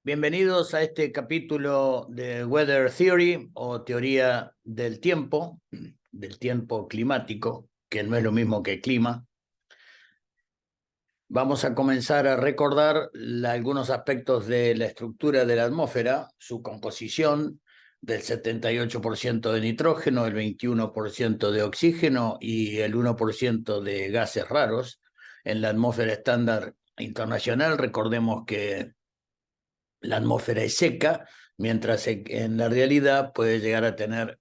Bienvenidos a este capítulo de Weather Theory o teoría del tiempo climático, que no es lo mismo que clima. Vamos a comenzar a recordar algunos aspectos de la estructura de la atmósfera, su composición del 78% de nitrógeno, el 21% de oxígeno y el 1% de gases raros. En la atmósfera estándar internacional, recordemos que la atmósfera es seca, mientras en la realidad puede llegar a tener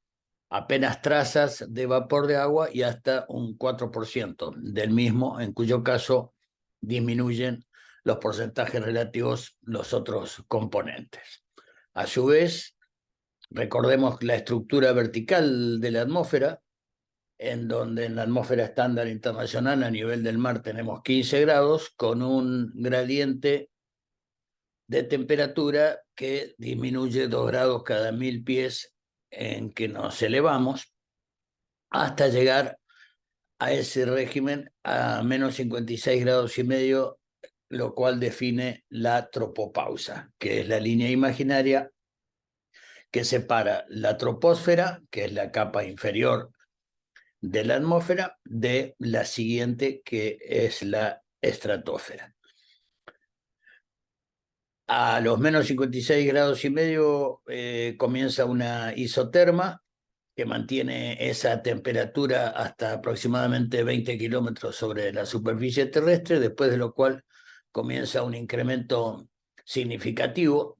apenas trazas de vapor de agua y hasta un 4% del mismo, en cuyo caso disminuyen los porcentajes relativos los otros componentes. A su vez, recordemos la estructura vertical de la atmósfera, en donde en la atmósfera estándar internacional a nivel del mar tenemos 15 grados con un gradiente de temperatura que disminuye 2 grados cada 1000 pies en que nos elevamos, hasta llegar a ese régimen a menos 56 grados y medio, lo cual define la tropopausa, que es la línea imaginaria que separa la troposfera, que es la capa inferior de la atmósfera, de la siguiente, que es la estratosfera. A los menos 56 grados y medio comienza una isoterma que mantiene esa temperatura hasta aproximadamente 20 kilómetros sobre la superficie terrestre, después de lo cual comienza un incremento significativo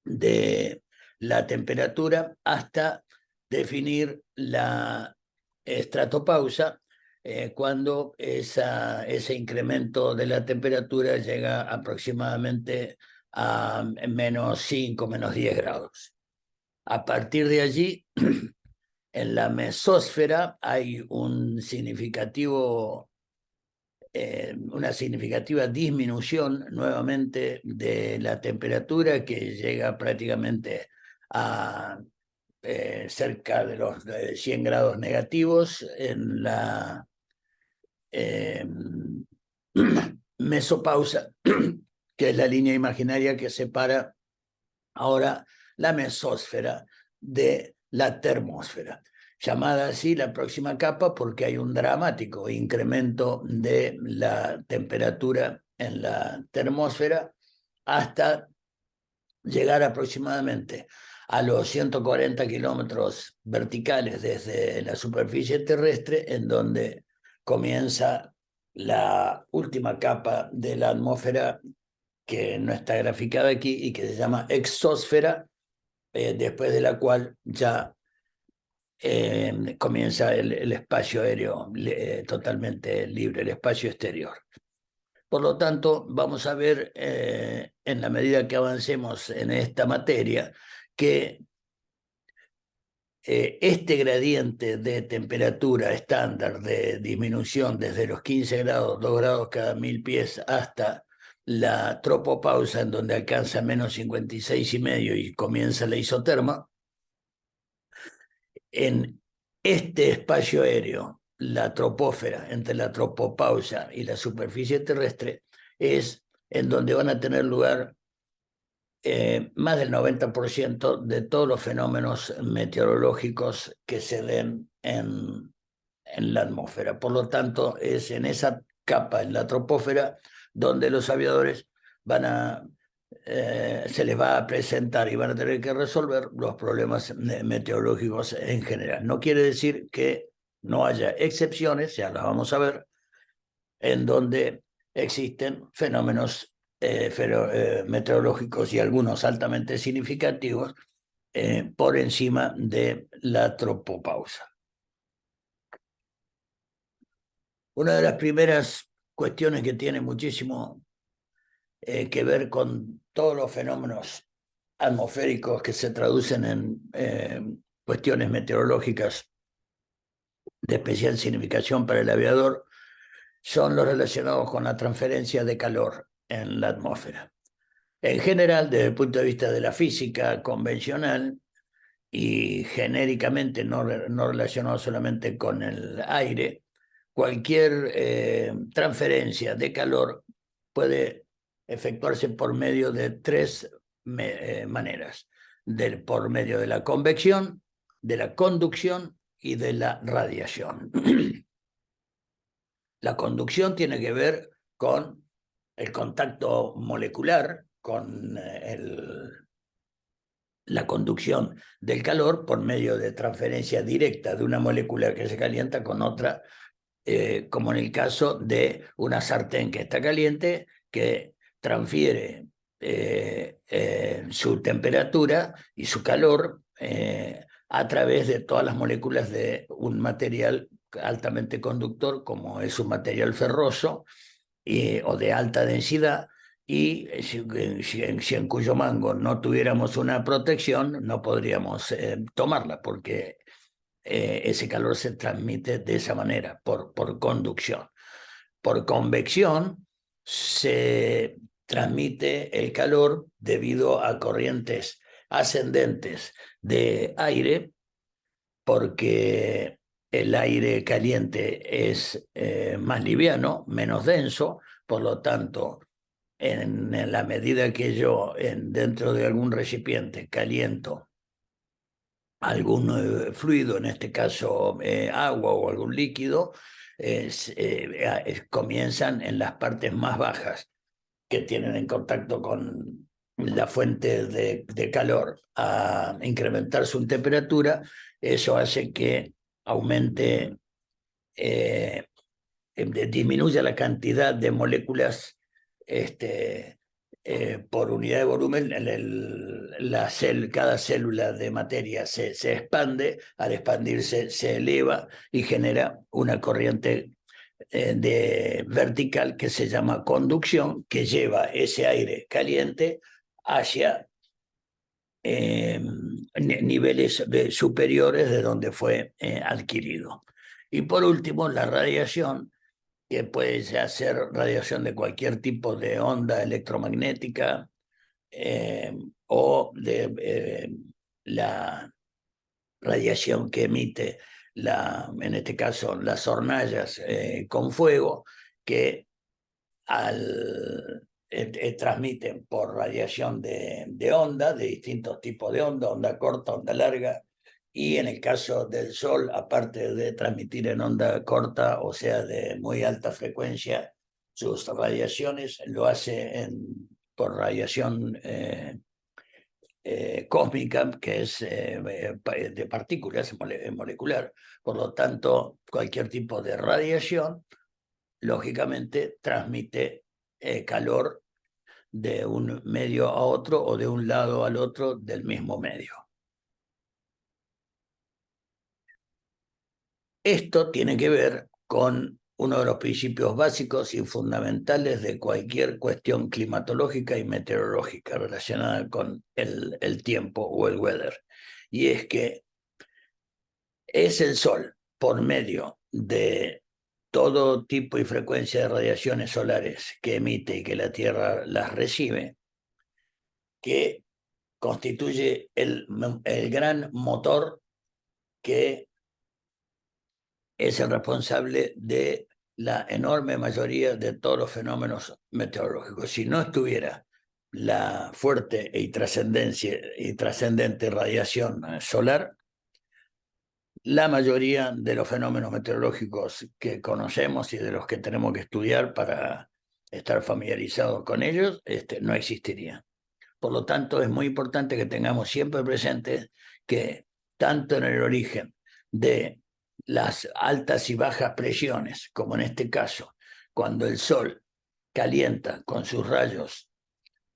de la temperatura hasta definir la estratopausa, cuando ese incremento de la temperatura llega aproximadamente a menos 5, menos 10 grados. A partir de allí, en la mesósfera hay una significativa disminución nuevamente de la temperatura, que llega prácticamente a cerca de los 100 grados negativos en la mesopausa, que es la línea imaginaria que separa ahora la mesósfera de la termósfera, llamada así la próxima capa porque hay un dramático incremento de la temperatura en la termósfera hasta llegar aproximadamente a los 140 kilómetros verticales desde la superficie terrestre, en donde comienza la última capa de la atmósfera, que no está graficada aquí y que se llama exósfera, después de la cual ya comienza el espacio aéreo totalmente libre, el espacio exterior. Por lo tanto, vamos a ver en la medida que avancemos en esta materia que este gradiente de temperatura estándar de disminución desde los 15 grados, 2 grados cada 1000 pies, hasta la tropopausa, en donde alcanza menos 56 y medio y comienza la isoterma, en este espacio aéreo, la tropósfera, entre la tropopausa y la superficie terrestre, es en donde van a tener lugar más del 90% de todos los fenómenos meteorológicos que se den en la atmósfera. Por lo tanto, es en esa capa, en la tropósfera, donde los aviadores se les va a presentar y van a tener que resolver los problemas meteorológicos en general. No quiere decir que no haya excepciones, ya las vamos a ver, en donde existen fenómenos meteorológicos, y algunos altamente significativos, por encima de la tropopausa. Una de las primeras cuestiones que tiene muchísimo que ver con todos los fenómenos atmosféricos que se traducen en cuestiones meteorológicas de especial significación para el aviador son los relacionados con la transferencia de calor en la atmósfera. En general, desde el punto de vista de la física convencional y genéricamente, no relacionado solamente con el aire, cualquier transferencia de calor puede efectuarse por medio de tres maneras, por medio de la convección, de la conducción y de la radiación. La conducción tiene que ver con el contacto molecular, con la conducción del calor por medio de transferencia directa de una molécula que se calienta con otra, como en el caso de una sartén que está caliente, que transfiere su temperatura y su calor a través de todas las moléculas de un material altamente conductor, como es un material ferroso o de alta densidad, y si en Cuyomango no tuviéramos una protección, no podríamos tomarla, porque ese calor se transmite de esa manera, por conducción. Por convección se transmite el calor debido a corrientes ascendentes de aire, porque el aire caliente es más liviano, menos denso, por lo tanto, en la medida que yo dentro de algún recipiente caliento algún fluido, en este caso agua o algún líquido, comienzan en las partes más bajas que tienen en contacto con la fuente de calor a incrementar su temperatura. Eso hace que aumente, disminuya la cantidad de moléculas por unidad de volumen. Cada célula de materia se expande, al expandirse se eleva y genera una corriente vertical que se llama conducción, que lleva ese aire caliente hacia niveles superiores de donde fue adquirido. Y por último, la radiación, que puede ser radiación de cualquier tipo de onda electromagnética, o de la radiación que emite, en este caso, las hornallas con fuego, que transmiten por radiación de onda, de distintos tipos de onda corta, onda larga, y en el caso del Sol, aparte de transmitir en onda corta, o sea, de muy alta frecuencia, sus radiaciones lo hace por radiación cósmica, que es de partículas molecular. Por lo tanto, cualquier tipo de radiación, lógicamente, transmite calor de un medio a otro o de un lado al otro del mismo medio. Esto tiene que ver con uno de los principios básicos y fundamentales de cualquier cuestión climatológica y meteorológica relacionada con el tiempo o el weather. Y es que es el Sol, por medio de todo tipo y frecuencia de radiaciones solares que emite y que la Tierra las recibe, que constituye el gran motor que es el responsable de la enorme mayoría de todos los fenómenos meteorológicos. Si no estuviera la fuerte y trascendente radiación solar, la mayoría de los fenómenos meteorológicos que conocemos y de los que tenemos que estudiar para estar familiarizados con ellos, no existirían. Por lo tanto, es muy importante que tengamos siempre presente que tanto en el origen de las altas y bajas presiones, como en este caso, cuando el Sol calienta con sus rayos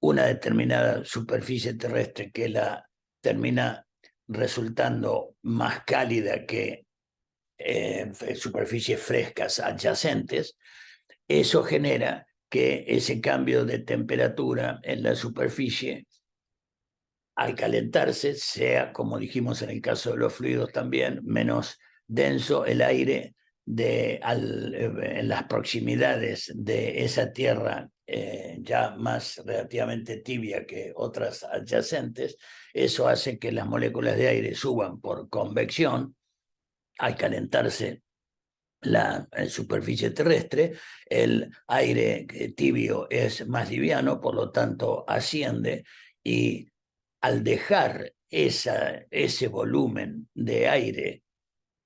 una determinada superficie terrestre que la termina resultando más cálida que superficies frescas adyacentes, eso genera que ese cambio de temperatura en la superficie, al calentarse, sea, como dijimos en el caso de los fluidos también, menos denso el aire en las proximidades de esa tierra ya más relativamente tibia que otras adyacentes. Eso hace que las moléculas de aire suban por convección. Al calentarse la superficie terrestre, el aire tibio es más liviano, por lo tanto asciende, Y al dejar ese volumen de aire,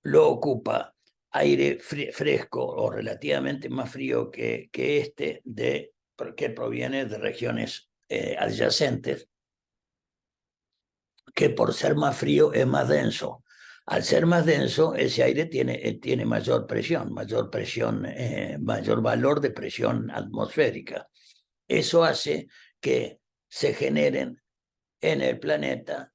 lo ocupa aire fresco o relativamente más frío que que proviene de regiones adyacentes, que por ser más frío es más denso. Al ser más denso, ese aire tiene mayor presión, mayor valor de presión atmosférica. Eso hace que se generen en el planeta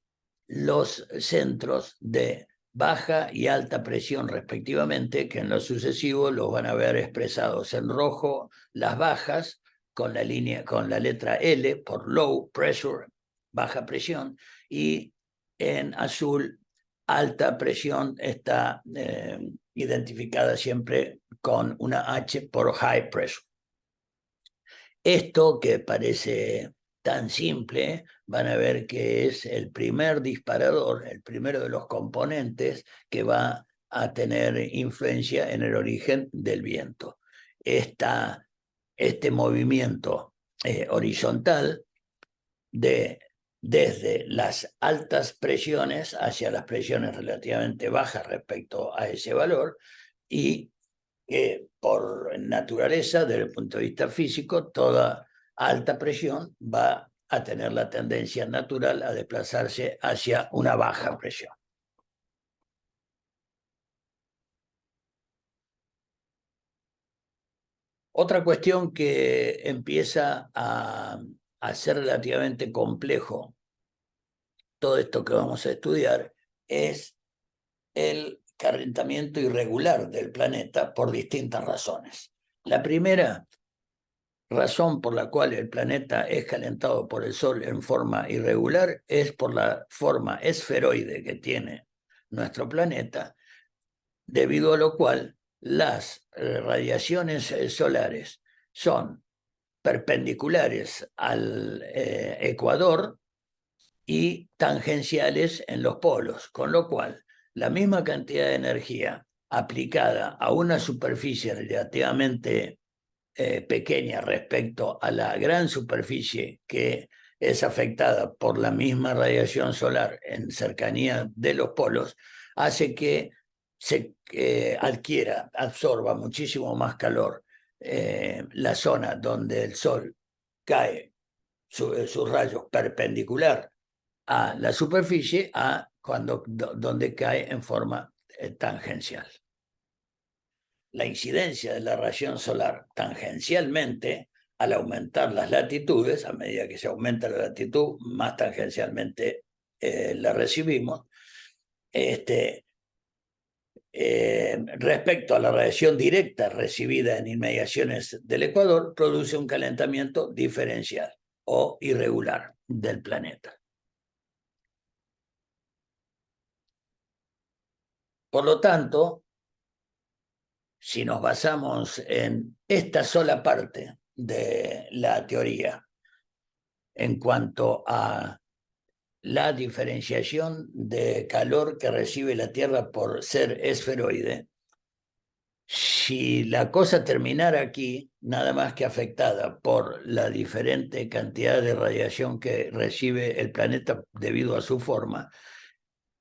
los centros de baja y alta presión respectivamente, que en lo sucesivo los van a ver expresados en rojo las bajas con la letra L por low pressure, baja presión, y en azul alta presión está identificada siempre con una H por high pressure. Esto que parece tan simple, van a ver que es el primer disparador, el primero de los componentes que va a tener influencia en el origen del viento. Este movimiento horizontal desde las altas presiones hacia las presiones relativamente bajas respecto a ese valor, y que por naturaleza, desde el punto de vista físico, toda alta presión va a tener la tendencia natural a desplazarse hacia una baja presión. Otra cuestión que empieza a ser relativamente complejo todo esto que vamos a estudiar es el calentamiento irregular del planeta por distintas razones. La primera razón por la cual el planeta es calentado por el Sol en forma irregular es por la forma esferoide que tiene nuestro planeta, debido a lo cual las radiaciones solares son perpendiculares al ecuador y tangenciales en los polos, con lo cual la misma cantidad de energía aplicada a una superficie relativamente pequeña respecto a la gran superficie que es afectada por la misma radiación solar en cercanía de los polos, hace que se absorba muchísimo más calor la zona donde el Sol cae sus rayos perpendicular a la superficie donde cae en forma tangencial. La incidencia de la radiación solar tangencialmente, al aumentar las latitudes, a medida que se aumenta la latitud, más tangencialmente la recibimos. Respecto a la radiación directa recibida en inmediaciones del ecuador, produce un calentamiento diferencial o irregular del planeta. Por lo tanto, si nos basamos en esta sola parte de la teoría en cuanto a la diferenciación de calor que recibe la Tierra por ser esferoide, si la cosa terminara aquí, nada más que afectada por la diferente cantidad de radiación que recibe el planeta debido a su forma,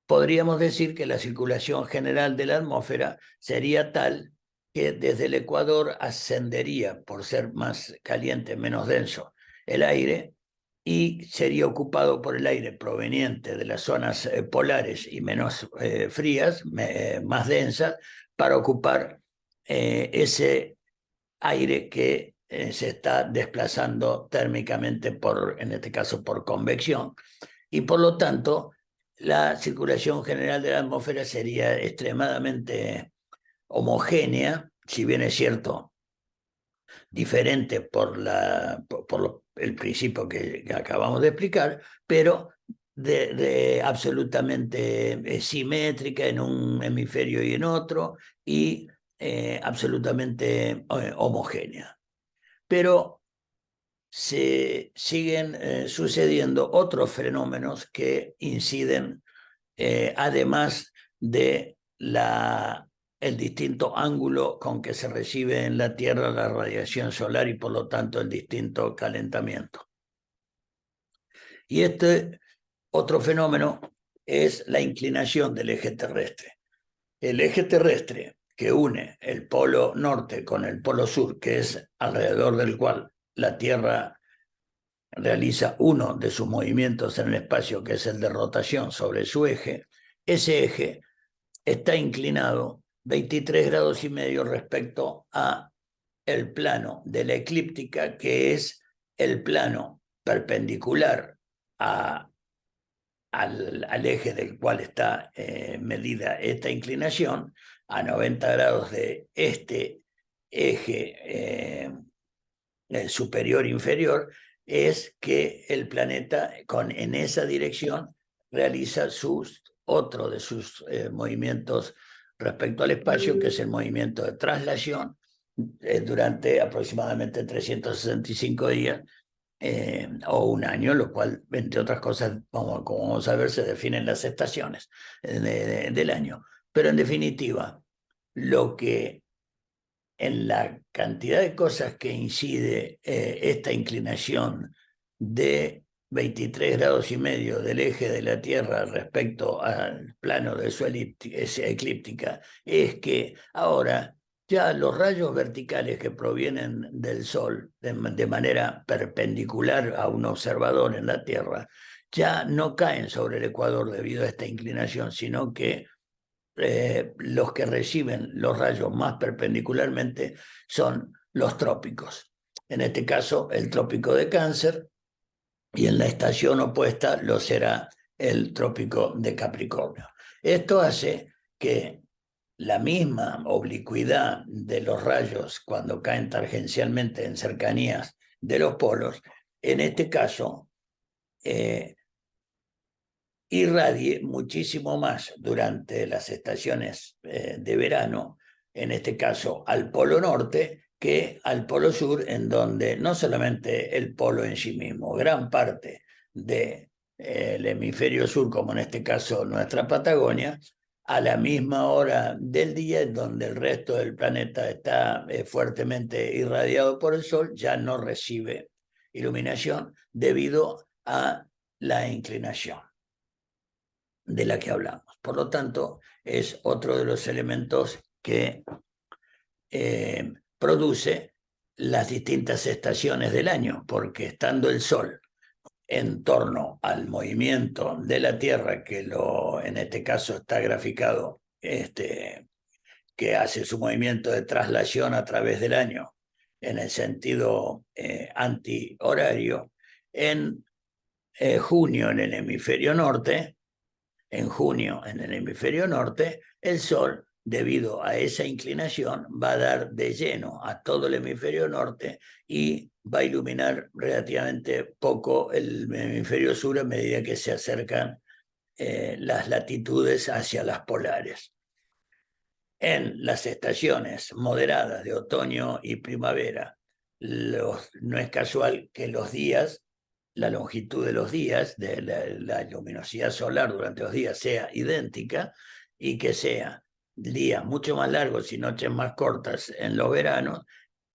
podríamos decir que la circulación general de la atmósfera sería tal que desde el ecuador ascendería, por ser más caliente, menos denso, el aire, y sería ocupado por el aire proveniente de las zonas polares y menos frías, más densas, para ocupar ese aire que se está desplazando térmicamente en este caso por convección, y por lo tanto la circulación general de la atmósfera sería extremadamente homogénea, si bien es cierto, diferente por el principio que acabamos de explicar, pero absolutamente simétrica en un hemisferio y en otro, y absolutamente homogénea. Pero se siguen sucediendo otros fenómenos que inciden, además de el distinto ángulo con que se recibe en la Tierra la radiación solar y por lo tanto el distinto calentamiento. Y este otro fenómeno es la inclinación del eje terrestre. El eje terrestre que une el polo norte con el polo sur, que es alrededor del cual la Tierra realiza uno de sus movimientos en el espacio, que es el de rotación sobre su eje, ese eje está inclinado 23 grados y medio respecto a el plano de la eclíptica, que es el plano perpendicular al eje del cual está medida esta inclinación, a 90 grados de este eje superior-inferior, es que el planeta en esa dirección realiza otro de sus movimientos respecto al espacio, que es el movimiento de traslación, durante aproximadamente 365 días o un año, lo cual, entre otras cosas, como vamos a ver, se definen las estaciones del año. Pero en definitiva, lo que en la cantidad de cosas que incide esta inclinación de 23 grados y medio del eje de la Tierra respecto al plano de su eclíptica, es que ahora ya los rayos verticales que provienen del Sol de manera perpendicular a un observador en la Tierra ya no caen sobre el ecuador debido a esta inclinación, sino que los que reciben los rayos más perpendicularmente son los trópicos. En este caso, el trópico de Cáncer, y en la estación opuesta lo será el trópico de Capricornio. Esto hace que la misma oblicuidad de los rayos cuando caen tangencialmente en cercanías de los polos, en este caso, irradie muchísimo más durante las estaciones de verano, en este caso al polo norte, que al polo sur, en donde no solamente el polo en sí mismo, gran parte del hemisferio sur, como en este caso nuestra Patagonia, a la misma hora del día, en donde el resto del planeta está fuertemente irradiado por el sol, ya no recibe iluminación debido a la inclinación de la que hablamos. Por lo tanto, es otro de los elementos que produce las distintas estaciones del año, porque estando el Sol en torno al movimiento de la Tierra, que en este caso está graficado, que hace su movimiento de traslación a través del año en el sentido antihorario, en junio en el hemisferio norte, en junio en el hemisferio norte, el Sol, debido a esa inclinación, va a dar de lleno a todo el hemisferio norte y va a iluminar relativamente poco el hemisferio sur a medida que se acercan las latitudes hacia las polares. En las estaciones moderadas de otoño y primavera, no es casual que los días, la longitud de los días, de la luminosidad solar durante los días sea idéntica, y que sea días mucho más largos y noches más cortas en los veranos.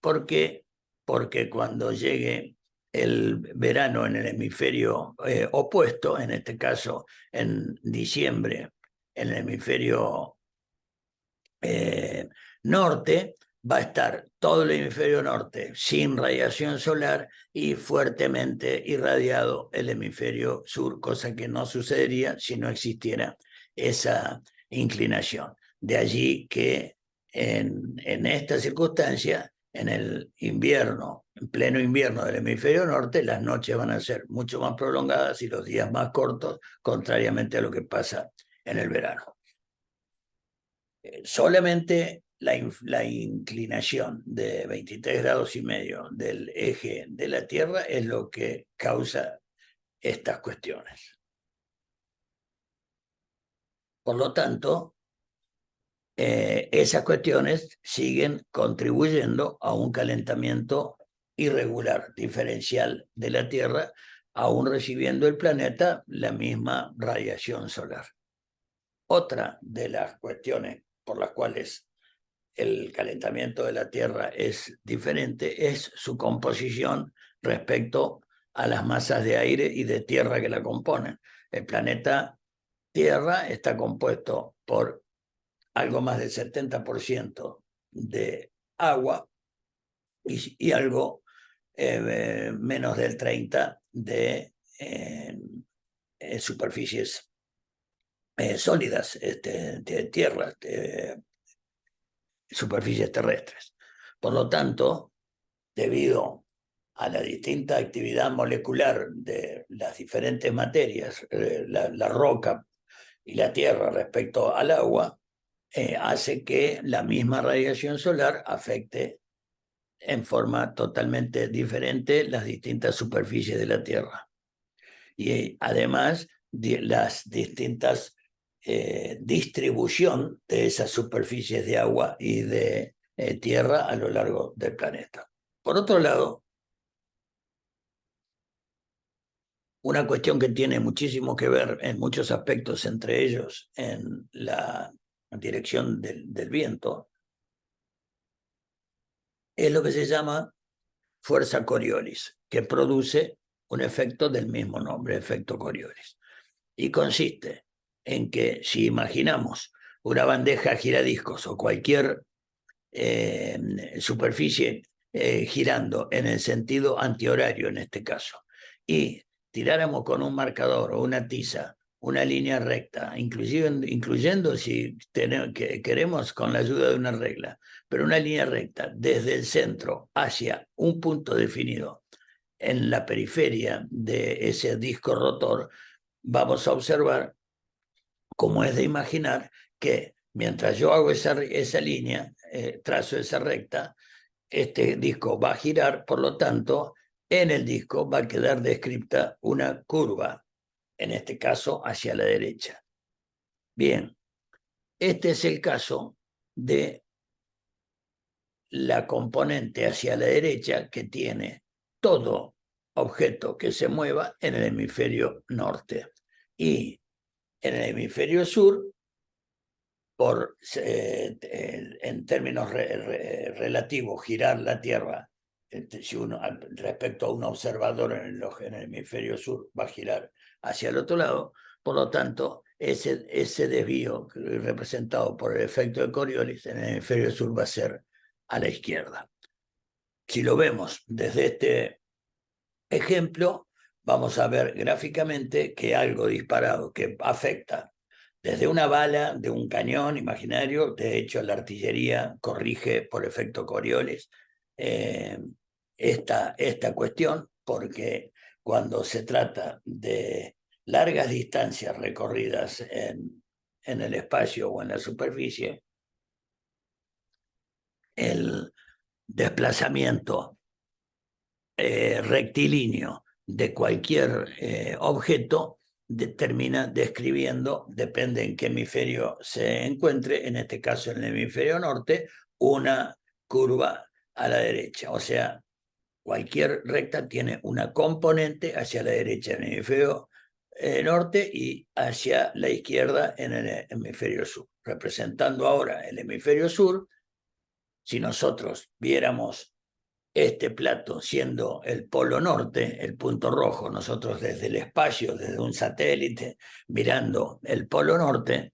¿Por qué? Porque cuando llegue el verano en el hemisferio opuesto, en este caso en diciembre, en el hemisferio norte, va a estar todo el hemisferio norte sin radiación solar y fuertemente irradiado el hemisferio sur, cosa que no sucedería si no existiera esa inclinación. De allí que en esta circunstancia, en el invierno, en pleno invierno del hemisferio norte, las noches van a ser mucho más prolongadas y los días más cortos, contrariamente a lo que pasa en el verano. Solamente la inclinación de 23 grados y medio del eje de la Tierra es lo que causa estas cuestiones. Por lo tanto, esas cuestiones siguen contribuyendo a un calentamiento irregular, diferencial de la Tierra, aún recibiendo el planeta la misma radiación solar. Otra de las cuestiones por las cuales el calentamiento de la Tierra es diferente es su composición respecto a las masas de aire y de tierra que la componen. El planeta Tierra está compuesto por algo más del 70% de agua y algo menos del 30% de superficies sólidas, de tierra, superficies terrestres. Por lo tanto, debido a la distinta actividad molecular de las diferentes materias, la roca y la tierra respecto al agua, hace que la misma radiación solar afecte en forma totalmente diferente las distintas superficies de la Tierra. Y además, las distintas distribución de esas superficies de agua y de tierra a lo largo del planeta. Por otro lado, una cuestión que tiene muchísimo que ver en muchos aspectos, entre ellos en la dirección del viento, es lo que se llama fuerza Coriolis, que produce un efecto del mismo nombre, efecto Coriolis. Y consiste en que si imaginamos una bandeja giradiscos o cualquier superficie girando en el sentido antihorario en este caso, y tiráramos con un marcador o una tiza una línea recta, incluyendo si queremos con la ayuda de una regla, pero una línea recta desde el centro hacia un punto definido en la periferia de ese disco rotor, vamos a observar, como es de imaginar, que mientras yo hago esa línea, trazo esa recta, este disco va a girar, por lo tanto, en el disco va a quedar descrita una curva, en este caso hacia la derecha. Bien, este es el caso de la componente hacia la derecha que tiene todo objeto que se mueva en el hemisferio norte. Y en el hemisferio sur, en términos relativos, girar la Tierra, si uno, respecto a un observador en el hemisferio sur, va a girar hacia el otro lado. Por lo tanto, ese desvío representado por el efecto de Coriolis en el hemisferio sur va a ser a la izquierda. Si lo vemos desde este ejemplo, vamos a ver gráficamente que algo disparado que afecta desde una bala de un cañón imaginario, de hecho la artillería corrige por efecto Coriolis esta cuestión, porque cuando se trata de largas distancias recorridas en el espacio o en la superficie, el desplazamiento rectilíneo de cualquier objeto termina describiendo, depende en qué hemisferio se encuentre, en este caso en el hemisferio norte, una curva a la derecha. O sea, cualquier recta tiene una componente hacia la derecha en el hemisferio norte y hacia la izquierda en el hemisferio sur. Representando ahora el hemisferio sur, si nosotros viéramos este plato siendo el polo norte, el punto rojo, nosotros desde el espacio, desde un satélite, mirando el polo norte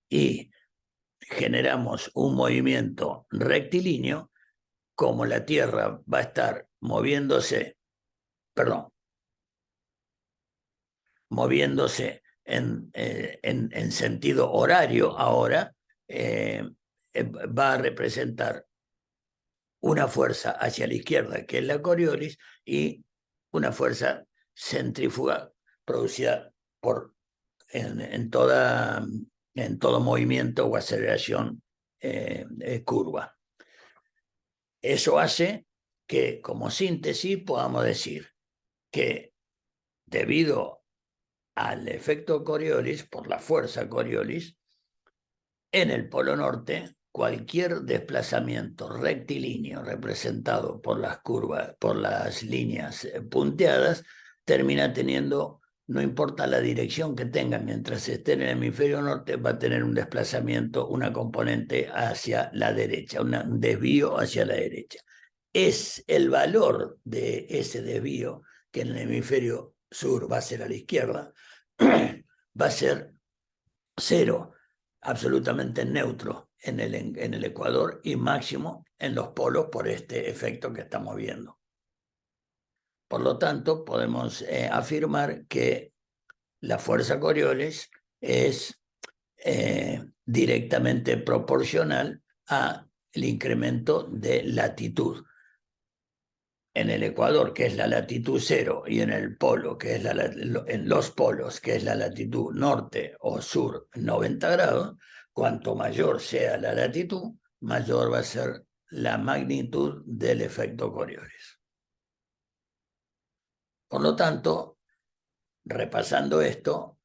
y generamos un movimiento rectilíneo, como la Tierra va a estar moviéndose en sentido horario ahora, va a representar una fuerza hacia la izquierda, que es la Coriolis, y una fuerza centrífuga producida en todo movimiento o aceleración curva. Eso hace que, como síntesis, podamos decir que debido al efecto Coriolis, por la fuerza Coriolis, en el polo norte, cualquier desplazamiento rectilíneo representado por las curvas, por las líneas punteadas, termina teniendo, no importa la dirección que tenga, mientras esté en el hemisferio norte, va a tener un desplazamiento, una componente hacia la derecha, un desvío hacia la derecha. Es el valor de ese desvío que en el hemisferio sur va a ser a la izquierda, va a ser 0, absolutamente neutro en el ecuador y máximo en los polos por este efecto que estamos viendo. Por lo tanto, podemos afirmar que la fuerza Coriolis es directamente proporcional al incremento de latitud. En el ecuador, que es la latitud 0, y en el polo, que es en los polos, que es la latitud norte o sur 90 grados, cuanto mayor sea la latitud, mayor va a ser la magnitud del efecto Coriolis. Por lo tanto, repasando esto,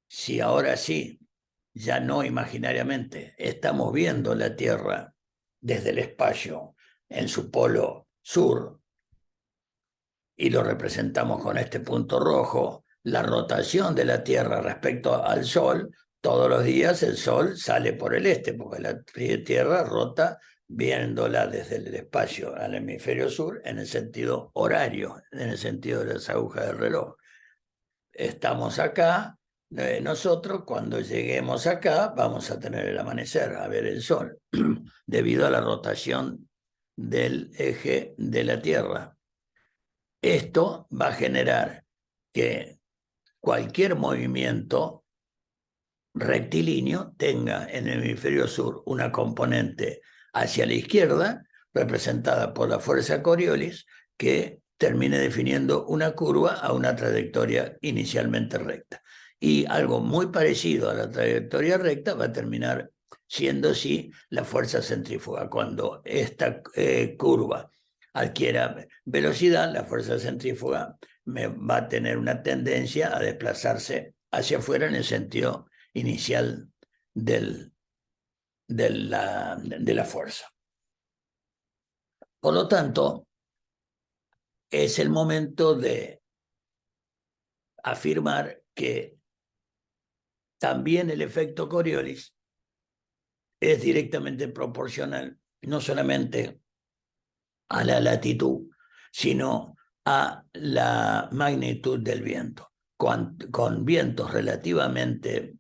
si ahora sí, ya no imaginariamente, estamos viendo la Tierra desde el espacio en su polo sur y lo representamos con este punto rojo, la rotación de la Tierra respecto al Sol, todos los días el Sol sale por el este, porque la Tierra rota viéndola desde el espacio al hemisferio sur en el sentido horario, en el sentido de las agujas del reloj. Estamos acá, nosotros cuando lleguemos acá vamos a tener el amanecer, a ver el sol, debido a la rotación del eje de la Tierra. Esto va a generar que cualquier movimiento rectilíneo tenga en el hemisferio sur una componente hacia la izquierda, representada por la fuerza Coriolis, que termine definiendo una curva a una trayectoria inicialmente recta. Y algo muy parecido a la trayectoria recta va a terminar siendo así la fuerza centrífuga. Cuando esta curva adquiera velocidad, la fuerza centrífuga va a tener una tendencia a desplazarse hacia afuera en el sentido inicial de la fuerza. Por lo tanto, es el momento de afirmar que también el efecto Coriolis es directamente proporcional no solamente a la latitud, sino a la magnitud del viento. Con vientos relativamente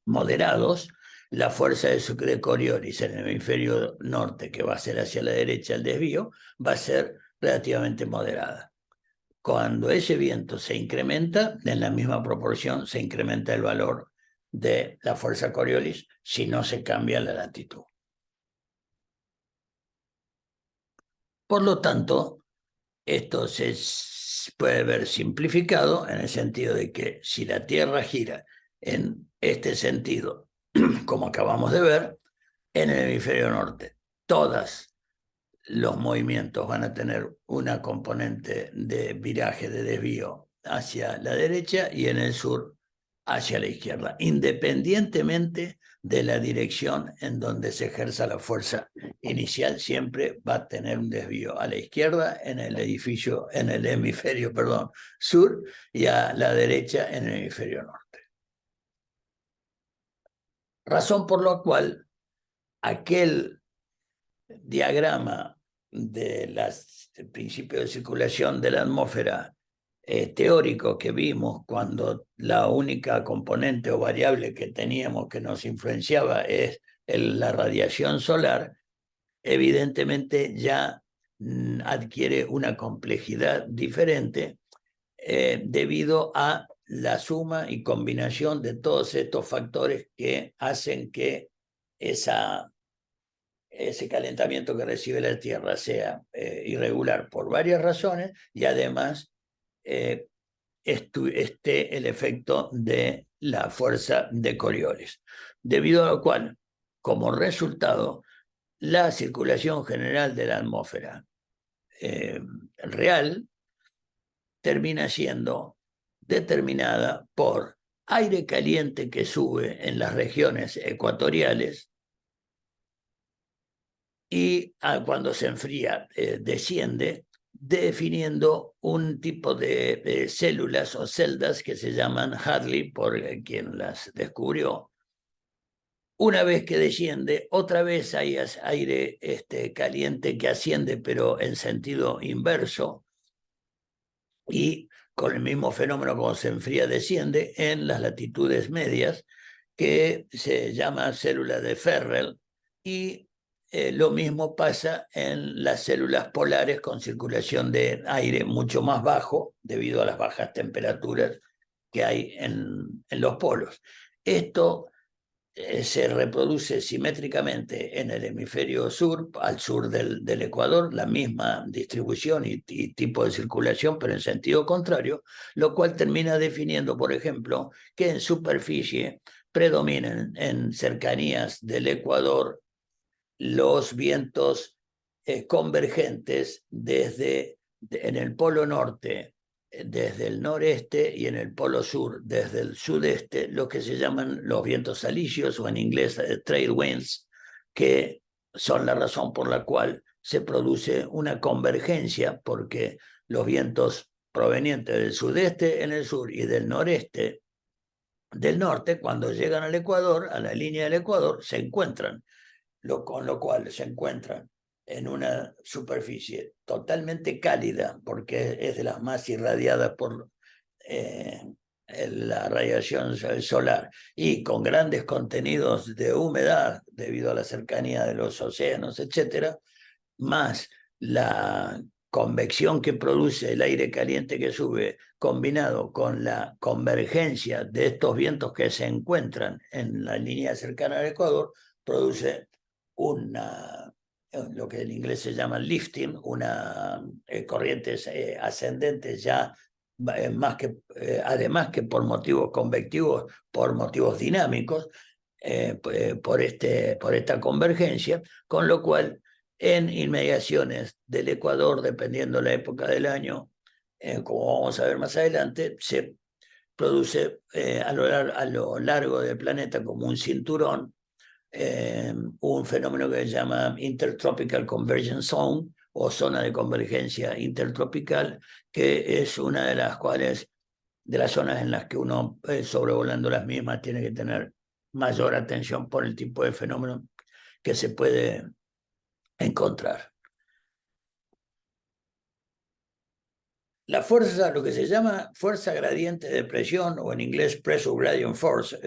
moderados, la fuerza de Coriolis en el hemisferio norte, que va a ser hacia la derecha el desvío, va a ser relativamente moderada. Cuando ese viento se incrementa, en la misma proporción se incrementa el valor de la fuerza Coriolis si no se cambia la latitud. Por lo tanto, esto se puede ver simplificado en el sentido de que si la Tierra gira en este sentido, como acabamos de ver, en el hemisferio norte, todos los movimientos van a tener una componente de viraje, de desvío hacia la derecha y en el sur hacia la izquierda, independientemente de la dirección en donde se ejerza la fuerza inicial, siempre va a tener un desvío a la izquierda en el hemisferio sur y a la derecha en el hemisferio norte. Razón por la cual aquel diagrama del principio de circulación de la atmósfera teórico que vimos cuando la única componente o variable que teníamos que nos influenciaba es la radiación solar, evidentemente ya adquiere una complejidad diferente debido a la suma y combinación de todos estos factores que hacen que ese calentamiento que recibe la Tierra sea irregular por varias razones y además esté el efecto de la fuerza de Coriolis, debido a lo cual, como resultado, la circulación general de la atmósfera real termina siendo determinada por aire caliente que sube en las regiones ecuatoriales y cuando se enfría desciende, definiendo un tipo de células o celdas que se llaman Hadley, por quien las descubrió. Una vez que desciende, otra vez hay aire caliente que asciende, pero en sentido inverso, y con el mismo fenómeno como se enfría desciende en las latitudes medias, que se llama célula de Ferrel, y lo mismo pasa en las células polares con circulación de aire mucho más bajo debido a las bajas temperaturas que hay en los polos. Esto se reproduce simétricamente en el hemisferio sur, al sur del Ecuador, la misma distribución y tipo de circulación, pero en sentido contrario, lo cual termina definiendo, por ejemplo, que en superficie predominan en cercanías del Ecuador los vientos convergentes en el polo norte, desde el noreste, y en el polo sur, desde el sudeste, lo que se llaman los vientos alisios, o en inglés trade winds, que son la razón por la cual se produce una convergencia, porque los vientos provenientes del sudeste en el sur y del noreste del norte, cuando llegan al Ecuador, a la línea del Ecuador, se encuentran, con lo cual se encuentran en una superficie totalmente cálida, porque es de las más irradiadas por la radiación solar, y con grandes contenidos de humedad debido a la cercanía de los océanos, etcétera, más la convección que produce el aire caliente que sube, combinado con la convergencia de estos vientos que se encuentran en la línea cercana al Ecuador, produce lo que en inglés se llama lifting, una corrientes ascendentes ya más que, además que por motivos convectivos, por motivos dinámicos, por esta convergencia, con lo cual en inmediaciones del Ecuador, dependiendo la época del año, como vamos a ver más adelante, se produce a lo largo del planeta como un cinturón, un fenómeno que se llama Intertropical Convergence Zone, o zona de convergencia intertropical, que es una de las cuales, de las zonas en las que uno, sobrevolando las mismas, tiene que tener mayor atención por el tipo de fenómeno que se puede encontrar. La fuerza, lo que se llama fuerza gradiente de presión, o en inglés Pressure Gradient Force,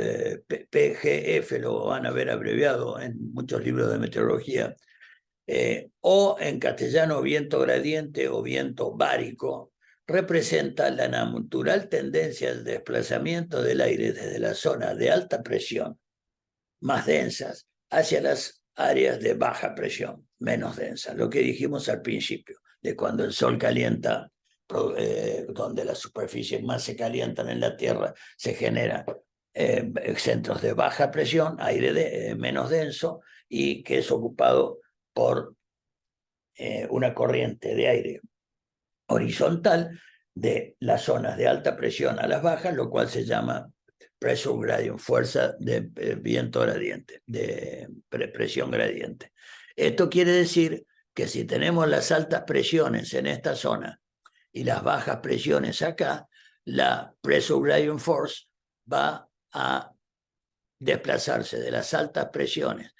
PGF, lo van a ver abreviado en muchos libros de meteorología, o en castellano viento gradiente o viento bárico, representa la natural tendencia al desplazamiento del aire desde la zona de alta presión, más densas, hacia las áreas de baja presión, menos densas, lo que dijimos al principio, de cuando el sol calienta, donde las superficies más se calientan en la Tierra, se generan centros de baja presión, aire menos denso, y que es ocupado por una corriente de aire horizontal de las zonas de alta presión a las bajas, lo cual se llama pressure gradient, fuerza de viento gradiente, de presión gradiente. Esto quiere decir que si tenemos las altas presiones en esta zona y las bajas presiones acá, la pressure gradient force va a desplazarse de las altas presiones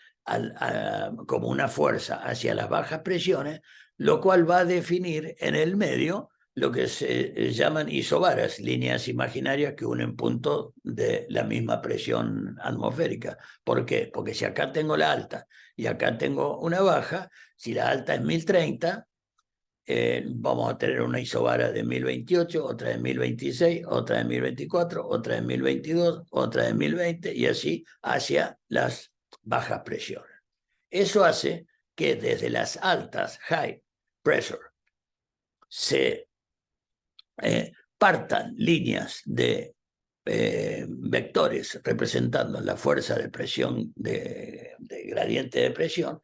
como una fuerza hacia las bajas presiones, lo cual va a definir en el medio lo que se llaman isobaras, líneas imaginarias que unen puntos de la misma presión atmosférica. ¿Por qué? Porque si acá tengo la alta y acá tengo una baja, si la alta es 1030, vamos a tener una isobara de 1028, otra de 1026, otra de 1024, otra de 1022, otra de 1020, y así hacia las bajas presiones. Eso hace que desde las altas, high pressure, se partan líneas de vectores representando la fuerza de presión, de gradiente de presión,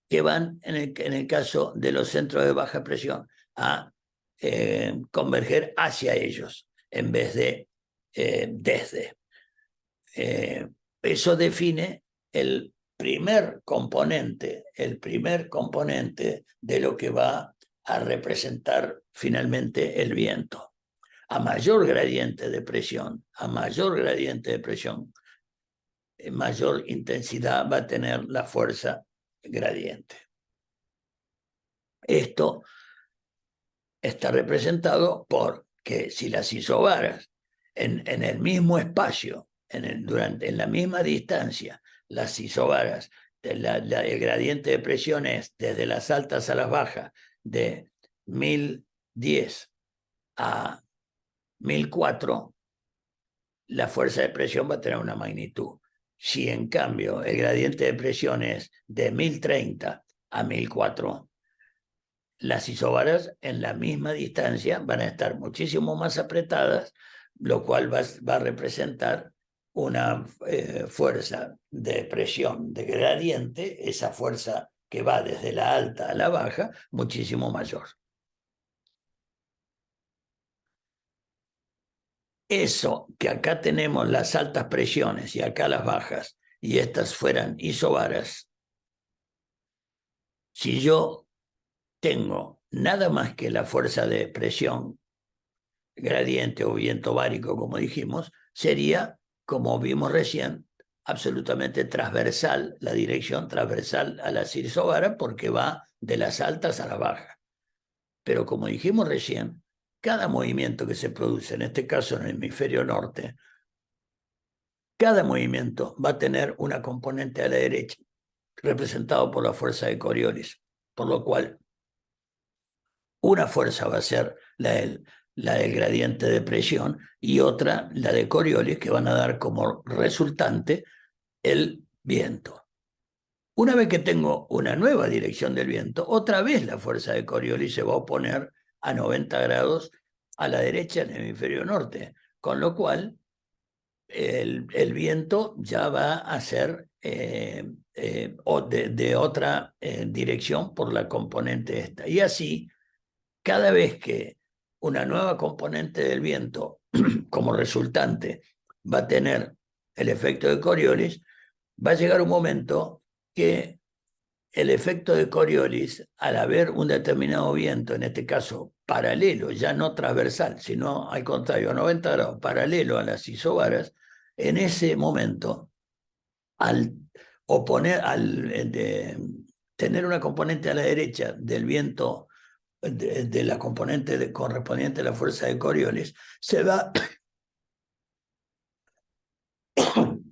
que van, en el caso de los centros de baja presión, a converger hacia ellos en vez de desde. Eso define el primer componente de lo que va a representar finalmente el viento. A mayor gradiente de presión, mayor intensidad va a tener la fuerza gradiente. Esto está representado por que si las isobaras en el mismo espacio, en la misma distancia, las isobaras, el gradiente de presión es desde las altas a las bajas de 1010 a 1004, la fuerza de presión va a tener una magnitud. Si en cambio el gradiente de presión es de 1030 a 1004, las isobaras en la misma distancia van a estar muchísimo más apretadas, lo cual va a representar una fuerza de presión de gradiente, esa fuerza que va desde la alta a la baja, muchísimo mayor. Eso que acá tenemos las altas presiones y acá las bajas, y estas fueran isobaras, si yo tengo nada más que la fuerza de presión gradiente o viento bárico, como dijimos, sería, como vimos recién, absolutamente transversal, la dirección transversal a la isobara, porque va de las altas a las bajas. Pero como dijimos recién, cada movimiento que se produce, en este caso en el hemisferio norte, cada movimiento va a tener una componente a la derecha, representado por la fuerza de Coriolis, por lo cual una fuerza va a ser la del gradiente de presión y otra, la de Coriolis, que van a dar como resultante el viento. Una vez que tengo una nueva dirección del viento, otra vez la fuerza de Coriolis se va a oponer a 90 grados a la derecha en el hemisferio norte, con lo cual el viento ya va a ser de otra dirección por la componente esta. Y así, cada vez que una nueva componente del viento como resultante va a tener el efecto de Coriolis, va a llegar un momento que el efecto de Coriolis, al haber un determinado viento, en este caso paralelo, ya no transversal, sino al contrario, a 90 grados, paralelo a las isobaras, en ese momento, al tener una componente a la derecha del viento, de la componente correspondiente a la fuerza de Coriolis, se va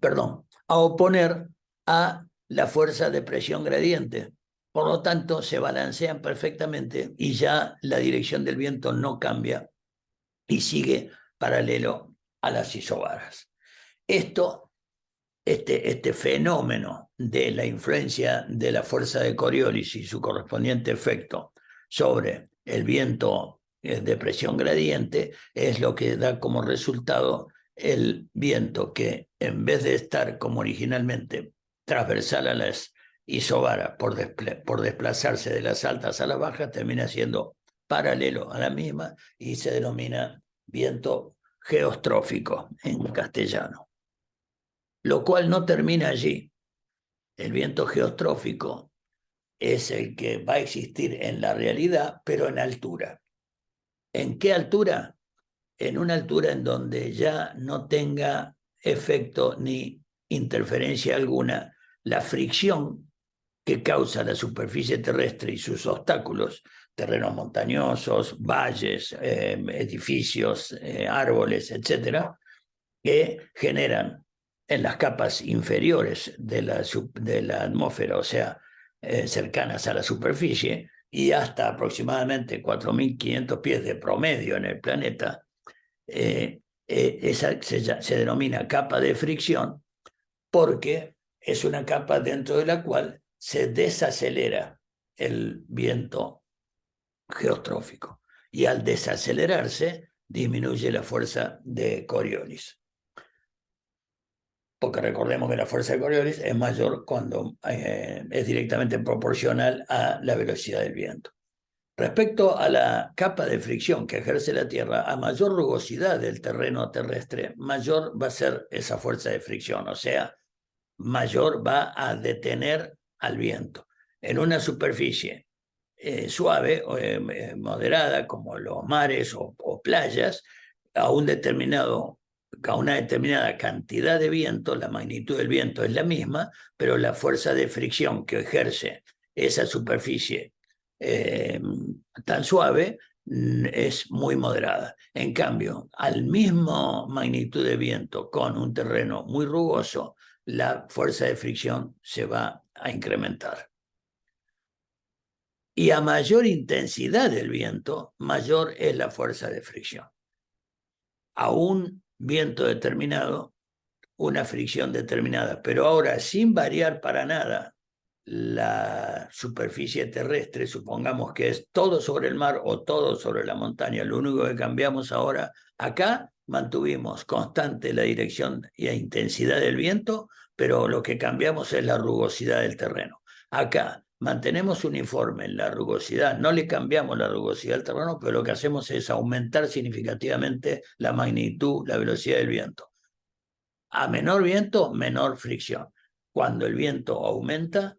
perdón, a oponer a la fuerza de presión gradiente. Por lo tanto, se balancean perfectamente y ya la dirección del viento no cambia y sigue paralelo a las isobaras. Este fenómeno de la influencia de la fuerza de Coriolis y su correspondiente efecto sobre el viento de presión gradiente es lo que da como resultado el viento que, en vez de estar como originalmente transversal a las isobaras por desplazarse de las altas a las bajas, termina siendo paralelo a la misma y se denomina viento geostrófico en castellano. Lo cual no termina allí. El viento geostrófico es el que va a existir en la realidad, pero en altura. ¿En qué altura? En una altura en donde ya no tenga efecto ni interferencia alguna la fricción que causa la superficie terrestre y sus obstáculos, terrenos montañosos, valles, edificios, árboles, etcétera, que generan en las capas inferiores de la atmósfera, o sea, cercanas a la superficie, y hasta aproximadamente 4.500 pies de promedio en el planeta, esa se denomina capa de fricción porque es una capa dentro de la cual se desacelera el viento geostrófico y al desacelerarse disminuye la fuerza de Coriolis. Porque recordemos que la fuerza de Coriolis es mayor cuando es directamente proporcional a la velocidad del viento. Respecto a la capa de fricción que ejerce la Tierra, a mayor rugosidad del terreno terrestre, mayor va a ser esa fuerza de fricción, o sea, mayor va a detener al viento. En una superficie suave o moderada, como los mares o playas, a una determinada cantidad de viento, la magnitud del viento es la misma, pero la fuerza de fricción que ejerce esa superficie tan suave es muy moderada. En cambio, al mismo magnitud de viento con un terreno muy rugoso, la fuerza de fricción se va a incrementar. Y a mayor intensidad del viento, mayor es la fuerza de fricción. A un viento determinado, una fricción determinada, pero ahora sin variar para nada la superficie terrestre, supongamos que es todo sobre el mar o todo sobre la montaña, lo único que cambiamos ahora, acá mantuvimos constante la dirección y la intensidad del viento, pero lo que cambiamos es la rugosidad del terreno. Acá mantenemos uniforme en la rugosidad, no le cambiamos la rugosidad del terreno, pero lo que hacemos es aumentar significativamente la magnitud, la velocidad del viento. A menor viento, menor fricción. Cuando el viento aumenta,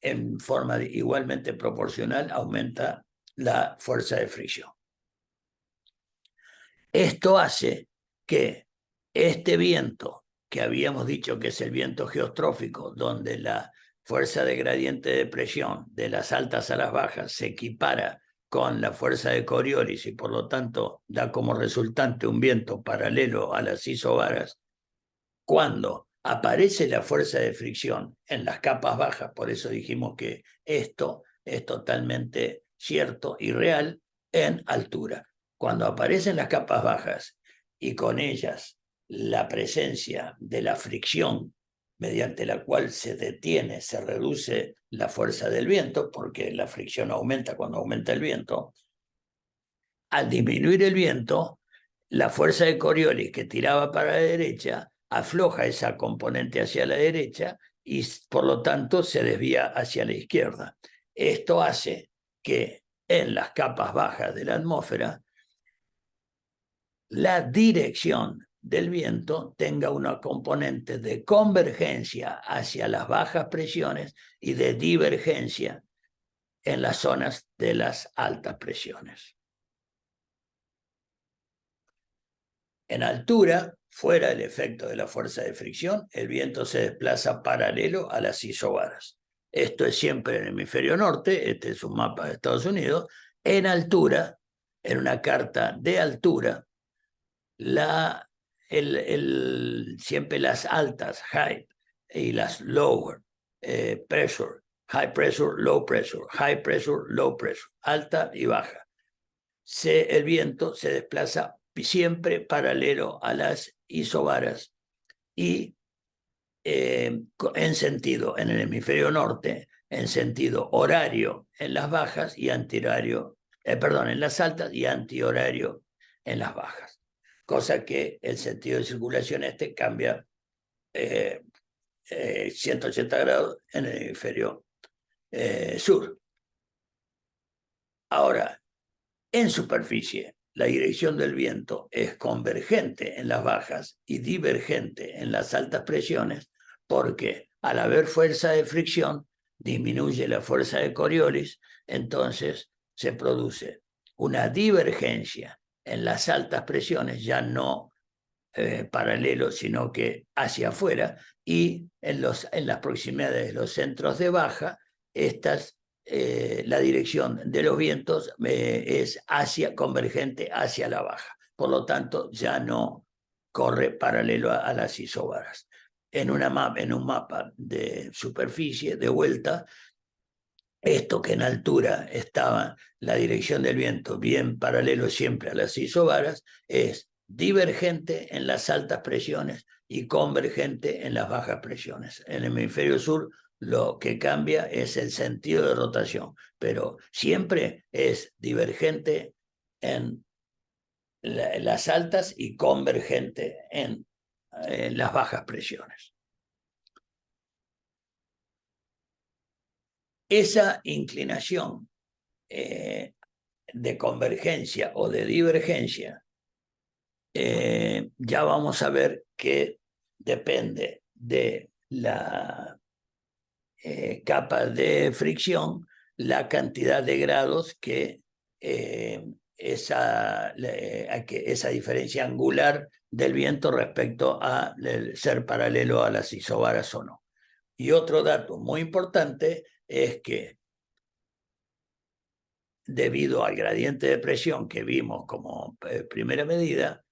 en forma igualmente proporcional, aumenta la fuerza de fricción. Esto hace que este viento, que habíamos dicho que es el viento geostrófico, donde la fuerza de gradiente de presión de las altas a las bajas se equipara con la fuerza de Coriolis y por lo tanto da como resultante un viento paralelo a las isobaras, cuando aparece la fuerza de fricción en las capas bajas, por eso dijimos que esto es totalmente cierto y real en altura. Cuando aparecen las capas bajas y con ellas la presencia de la fricción mediante la cual se detiene, se reduce la fuerza del viento, porque la fricción aumenta cuando aumenta el viento, al disminuir el viento, la fuerza de Coriolis que tiraba para la derecha afloja esa componente hacia la derecha y por lo tanto se desvía hacia la izquierda. Esto hace que en las capas bajas de la atmósfera la dirección del viento tenga una componente de convergencia hacia las bajas presiones y de divergencia en las zonas de las altas presiones. En altura, fuera del efecto de la fuerza de fricción, el viento se desplaza paralelo a las isobaras. Esto es siempre en el hemisferio norte, este es un mapa de Estados Unidos. En altura, en una carta de altura, siempre las altas, high, y las lower, pressure, high pressure, low pressure, alta y baja. El viento se desplaza siempre paralelo a las isobaras y en sentido, en el hemisferio norte, en sentido horario en las bajas y antihorario, en las altas y antihorario en las bajas. Cosa que el sentido de circulación cambia 180 grados en el hemisferio sur. Ahora, en superficie, la dirección del viento es convergente en las bajas y divergente en las altas presiones porque al haber fuerza de fricción disminuye la fuerza de Coriolis, entonces se produce una divergencia en las altas presiones, ya no paralelo, sino que hacia afuera, y en las proximidades de los centros de baja, la dirección de los vientos es convergente hacia la baja. Por lo tanto, ya no corre paralelo a las isobaras. En un mapa de superficie, de vuelta, esto que en altura estaba la dirección del viento bien paralelo siempre a las isobaras, es divergente en las altas presiones y convergente en las bajas presiones. En el hemisferio sur lo que cambia es el sentido de rotación, pero siempre es divergente en las altas y convergente en las bajas presiones. Esa inclinación de convergencia o de divergencia, ya vamos a ver que depende de la capa de fricción, la cantidad de grados que esa diferencia angular del viento respecto a ser paralelo a las isobaras o no. Y otro dato muy importante es que debido al gradiente de presión que vimos como primera medida,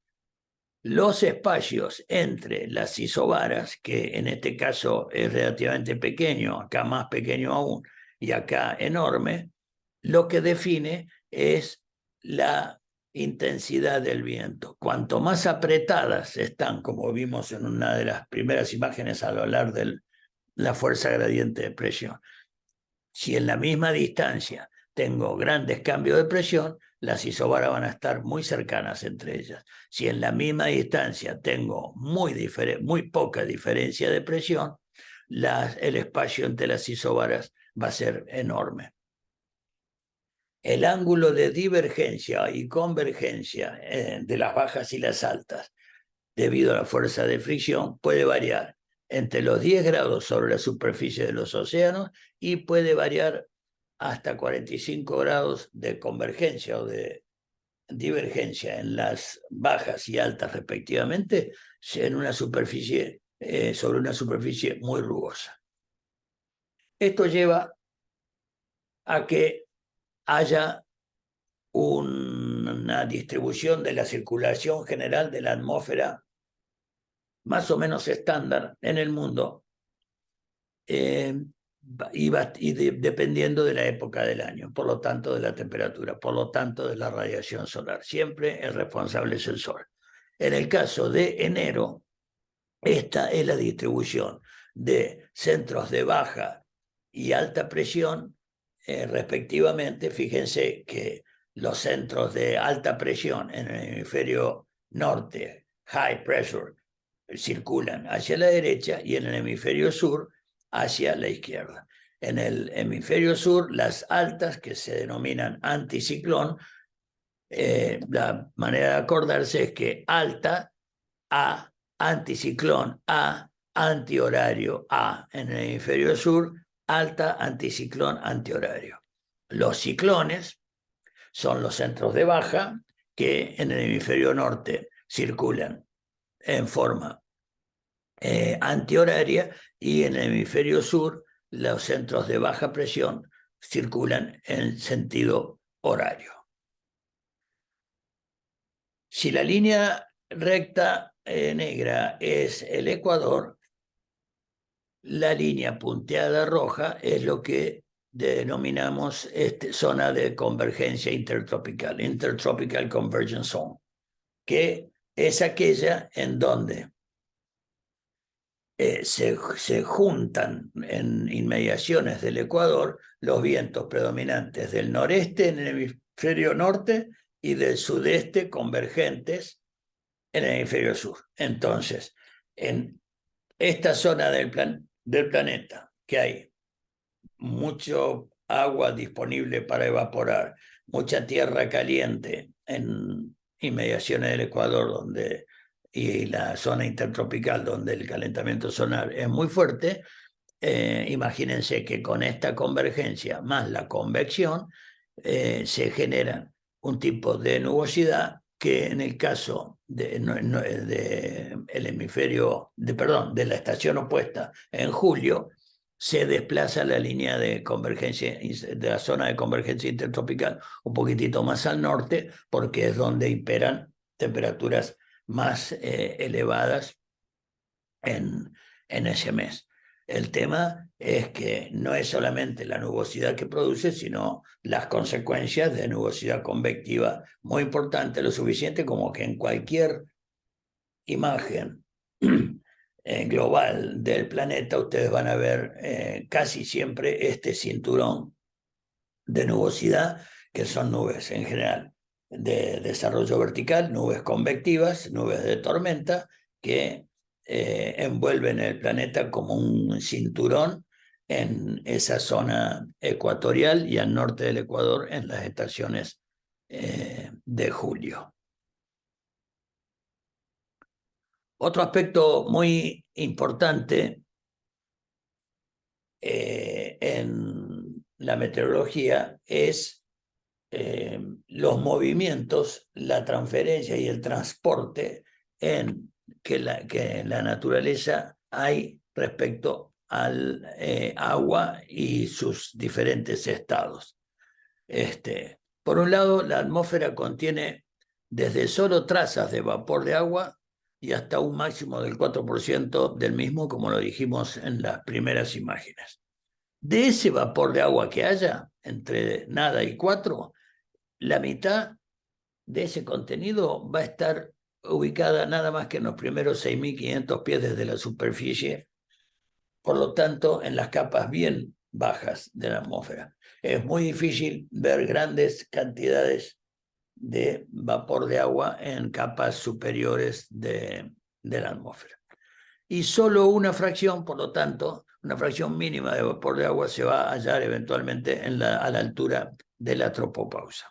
los espacios entre las isobaras, que en este caso es relativamente pequeño, acá más pequeño aún y acá enorme, lo que define es la intensidad del viento. Cuanto más apretadas están, como vimos en una de las primeras imágenes al hablar de la fuerza gradiente de presión, si en la misma distancia tengo grandes cambios de presión, las isobaras van a estar muy cercanas entre ellas. Si en la misma distancia tengo muy poca diferencia de presión, el espacio entre las isobaras va a ser enorme. El ángulo de divergencia y convergencia de las bajas y las altas, debido a la fuerza de fricción, puede variar entre los 10 grados sobre la superficie de los océanos y puede variar hasta 45 grados de convergencia o de divergencia en las bajas y altas respectivamente, en una superficie, sobre una superficie muy rugosa. Esto lleva a que haya una distribución de la circulación general de la atmósfera más o menos estándar en el mundo, dependiendo de la época del año, por lo tanto de la temperatura, por lo tanto de la radiación solar. Siempre el responsable es el sol. En el caso de enero, esta es la distribución de centros de baja y alta presión, respectivamente. Fíjense que los centros de alta presión en el hemisferio norte, high pressure, circulan hacia la derecha y en el hemisferio sur hacia la izquierda. En el hemisferio sur, las altas, que se denominan anticiclón, la manera de acordarse es que alta A, anticiclón A, antihorario A. En el hemisferio sur, alta, anticiclón, antihorario. Los ciclones son los centros de baja que en el hemisferio norte circulan en forma antihoraria, y en el hemisferio sur los centros de baja presión circulan en sentido horario. Si la línea recta negra es el ecuador, la línea punteada roja es lo que denominamos zona de convergencia intertropical, Intertropical Convergence Zone, que es aquella en donde se juntan en inmediaciones del ecuador los vientos predominantes del noreste en el hemisferio norte y del sudeste convergentes en el hemisferio sur. Entonces, en esta zona del planeta, que hay mucho agua disponible para evaporar, mucha tierra caliente en inmediaciones del ecuador y la zona intertropical donde el calentamiento solar es muy fuerte, imagínense que con esta convergencia más la convección se genera un tipo de nubosidad que en el caso de el hemisferio, de la estación opuesta en julio, se desplaza la línea de convergencia, de la zona de convergencia intertropical un poquitito más al norte, porque es donde imperan temperaturas más elevadas en ese mes. El tema es que no es solamente la nubosidad que produce, sino las consecuencias de nubosidad convectiva muy importante, lo suficiente como que en cualquier imagen global del planeta ustedes van a ver casi siempre este cinturón de nubosidad, que son nubes en general de desarrollo vertical, nubes convectivas, nubes de tormenta, que envuelven el planeta como un cinturón en esa zona ecuatorial y al norte del Ecuador en las estaciones de julio. Otro aspecto muy importante en la meteorología es los movimientos, la transferencia y el transporte que en la naturaleza hay respecto al agua y sus diferentes estados. Por un lado, la atmósfera contiene desde solo trazas de vapor de agua y hasta un máximo del 4% del mismo, como lo dijimos en las primeras imágenes. De ese vapor de agua que haya, entre nada y 4, la mitad de ese contenido va a estar ubicada nada más que en los primeros 6.500 pies desde la superficie, por lo tanto, en las capas bien bajas de la atmósfera. Es muy difícil ver grandes cantidades de vapor de agua en capas superiores de la atmósfera. Y solo una fracción, por lo tanto, una fracción mínima de vapor de agua se va a hallar eventualmente a la altura de la tropopausa.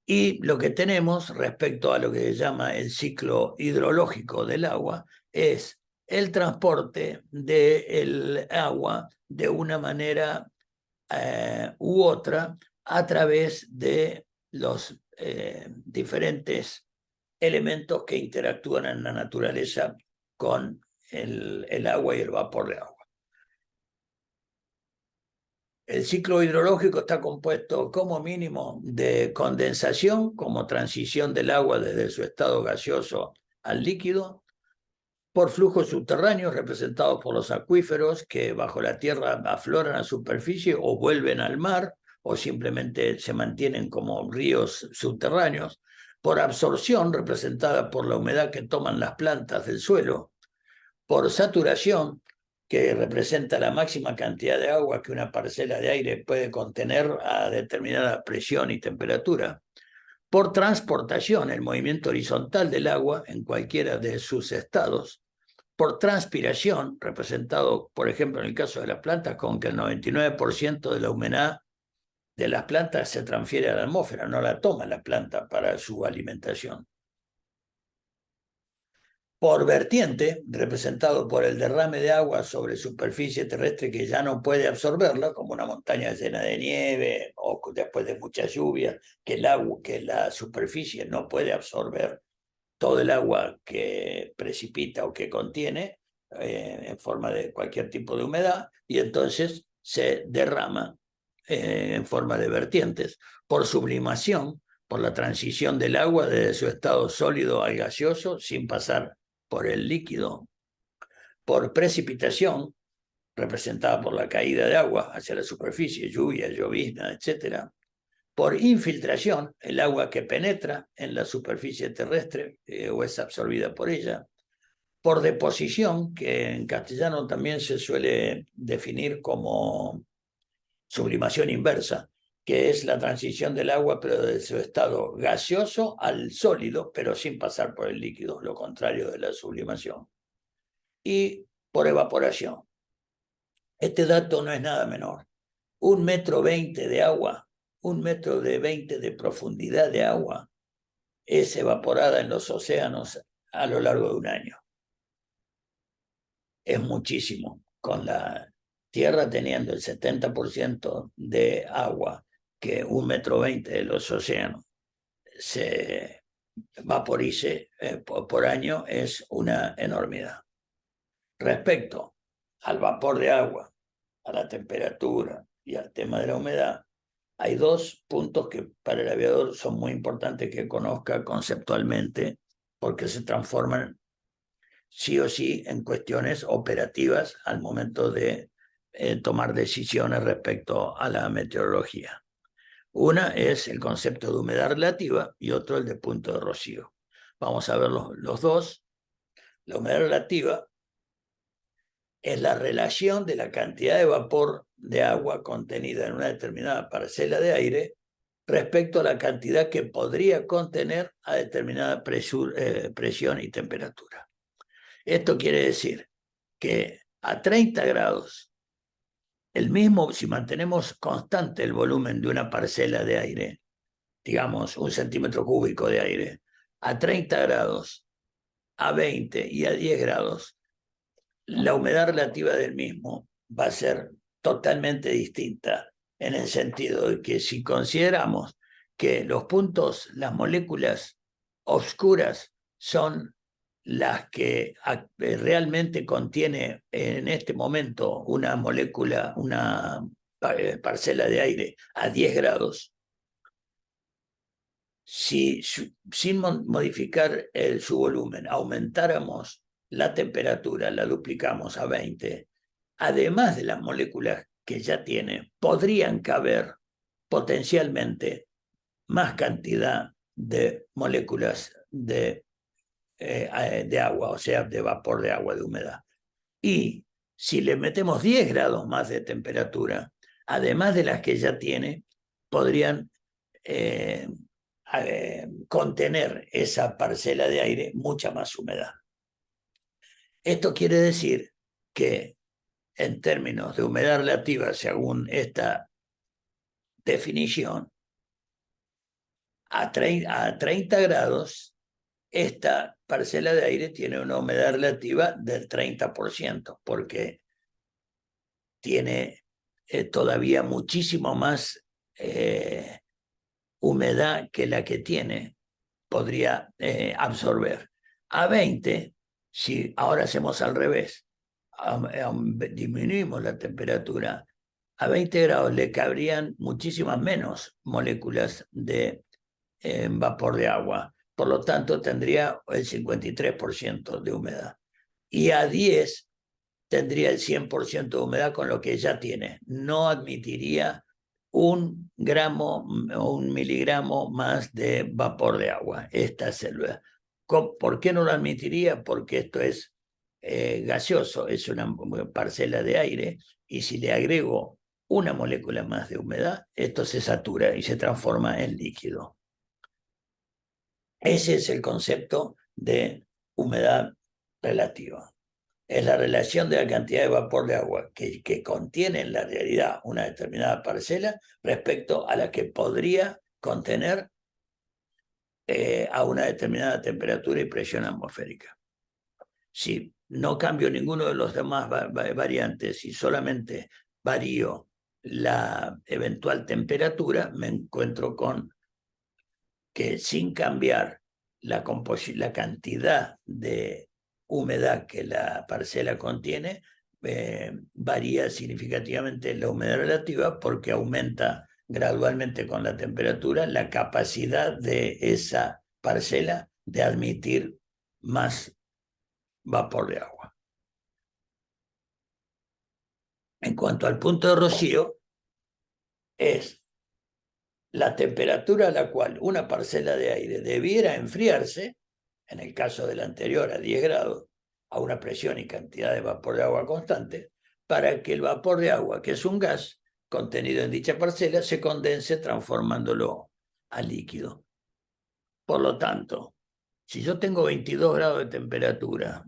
Y lo que tenemos respecto a lo que se llama el ciclo hidrológico del agua es el transporte del agua de una manera u otra a través de los diferentes elementos que interactúan en la naturaleza con el agua y el vapor de agua. El ciclo hidrológico está compuesto como mínimo de condensación, como transición del agua desde su estado gaseoso al líquido, por flujos subterráneos representados por los acuíferos que bajo la tierra afloran a superficie o vuelven al mar o simplemente se mantienen como ríos subterráneos, por absorción representada por la humedad que toman las plantas del suelo, por saturación, que representa la máxima cantidad de agua que una parcela de aire puede contener a determinada presión y temperatura, por transportación, el movimiento horizontal del agua en cualquiera de sus estados, por transpiración, representado, por ejemplo, en el caso de las plantas, con que el 99% de la humedad de las plantas se transfiere a la atmósfera, no la toma la planta para su alimentación. Por vertiente, representado por el derrame de agua sobre superficie terrestre que ya no puede absorberla, como una montaña llena de nieve o después de mucha lluvia, que la superficie no puede absorber todo el agua que precipita o que contiene en forma de cualquier tipo de humedad, y entonces se derrama en forma de vertientes. Por sublimación, por la transición del agua desde su estado sólido al gaseoso sin pasar por el líquido, por precipitación, representada por la caída de agua hacia la superficie, lluvia, llovizna, etc. Por infiltración, el agua que penetra en la superficie terrestre o es absorbida por ella. Por deposición, que en castellano también se suele definir como sublimación inversa, que es la transición del agua, pero de su estado gaseoso al sólido, pero sin pasar por el líquido, lo contrario de la sublimación. Y por evaporación. Este dato no es nada menor. 1,20 m de agua, 1,20 m de profundidad de agua, es evaporada en los océanos a lo largo de un año. Es muchísimo. Con la Tierra teniendo el 70% de agua que 1,20 m de los océanos se vaporice por año, es una enormidad. Respecto al vapor de agua, a la temperatura y al tema de la humedad, hay dos puntos que para el aviador son muy importantes que conozca conceptualmente, porque se transforman sí o sí en cuestiones operativas al momento de tomar decisiones respecto a la meteorología. Una es el concepto de humedad relativa y otro el de punto de rocío. Vamos a ver los dos. La humedad relativa es la relación de la cantidad de vapor de agua contenida en una determinada parcela de aire respecto a la cantidad que podría contener a determinada presión y temperatura. Esto quiere decir que a 30 grados, si mantenemos constante el volumen de una parcela de aire, digamos 1 centímetro cúbico de aire, a 30 grados, a 20 y a 10 grados, la humedad relativa del mismo va a ser totalmente distinta, en el sentido de que si consideramos que los puntos, las moléculas oscuras son las que realmente contiene en este momento una molécula, una parcela de aire a 10 grados, si sin modificar su volumen aumentáramos la temperatura, la duplicamos a 20, además de las moléculas que ya tiene, podrían caber potencialmente más cantidad de moléculas de agua, o sea, de vapor de agua, de humedad. Y si le metemos 10 grados más de temperatura, además de las que ya tiene, podrían contener esa parcela de aire mucha más humedad. Esto quiere decir que en términos de humedad relativa, según esta definición, a 30 grados, esta parcela de aire tiene una humedad relativa del 30%, porque tiene todavía muchísimo más humedad que la que tiene, podría absorber. A 20, si ahora hacemos al revés, disminuimos la temperatura, a 20 grados le cabrían muchísimas menos moléculas de vapor de agua. Por lo tanto, tendría el 53% de humedad. Y a 10 tendría el 100% de humedad con lo que ya tiene. No admitiría 1 gramo o 1 miligramo más de vapor de agua, esta célula. ¿Por qué no lo admitiría? Porque esto es gaseoso, es una parcela de aire, y si le agrego una molécula más de humedad, esto se satura y se transforma en líquido. Ese es el concepto de humedad relativa. Es la relación de la cantidad de vapor de agua que contiene en la realidad una determinada parcela respecto a la que podría contener a una determinada temperatura y presión atmosférica. Si no cambio ninguno de los demás variantes y solamente varío la eventual temperatura, me encuentro con que sin cambiar la cantidad de humedad que la parcela contiene, varía significativamente la humedad relativa, porque aumenta gradualmente con la temperatura la capacidad de esa parcela de admitir más vapor de agua. En cuanto al punto de rocío, es la temperatura a la cual una parcela de aire debiera enfriarse, en el caso del anterior a 10 grados, a una presión y cantidad de vapor de agua constante, para que el vapor de agua, que es un gas contenido en dicha parcela, se condense transformándolo a líquido. Por lo tanto, si yo tengo 22 grados de temperatura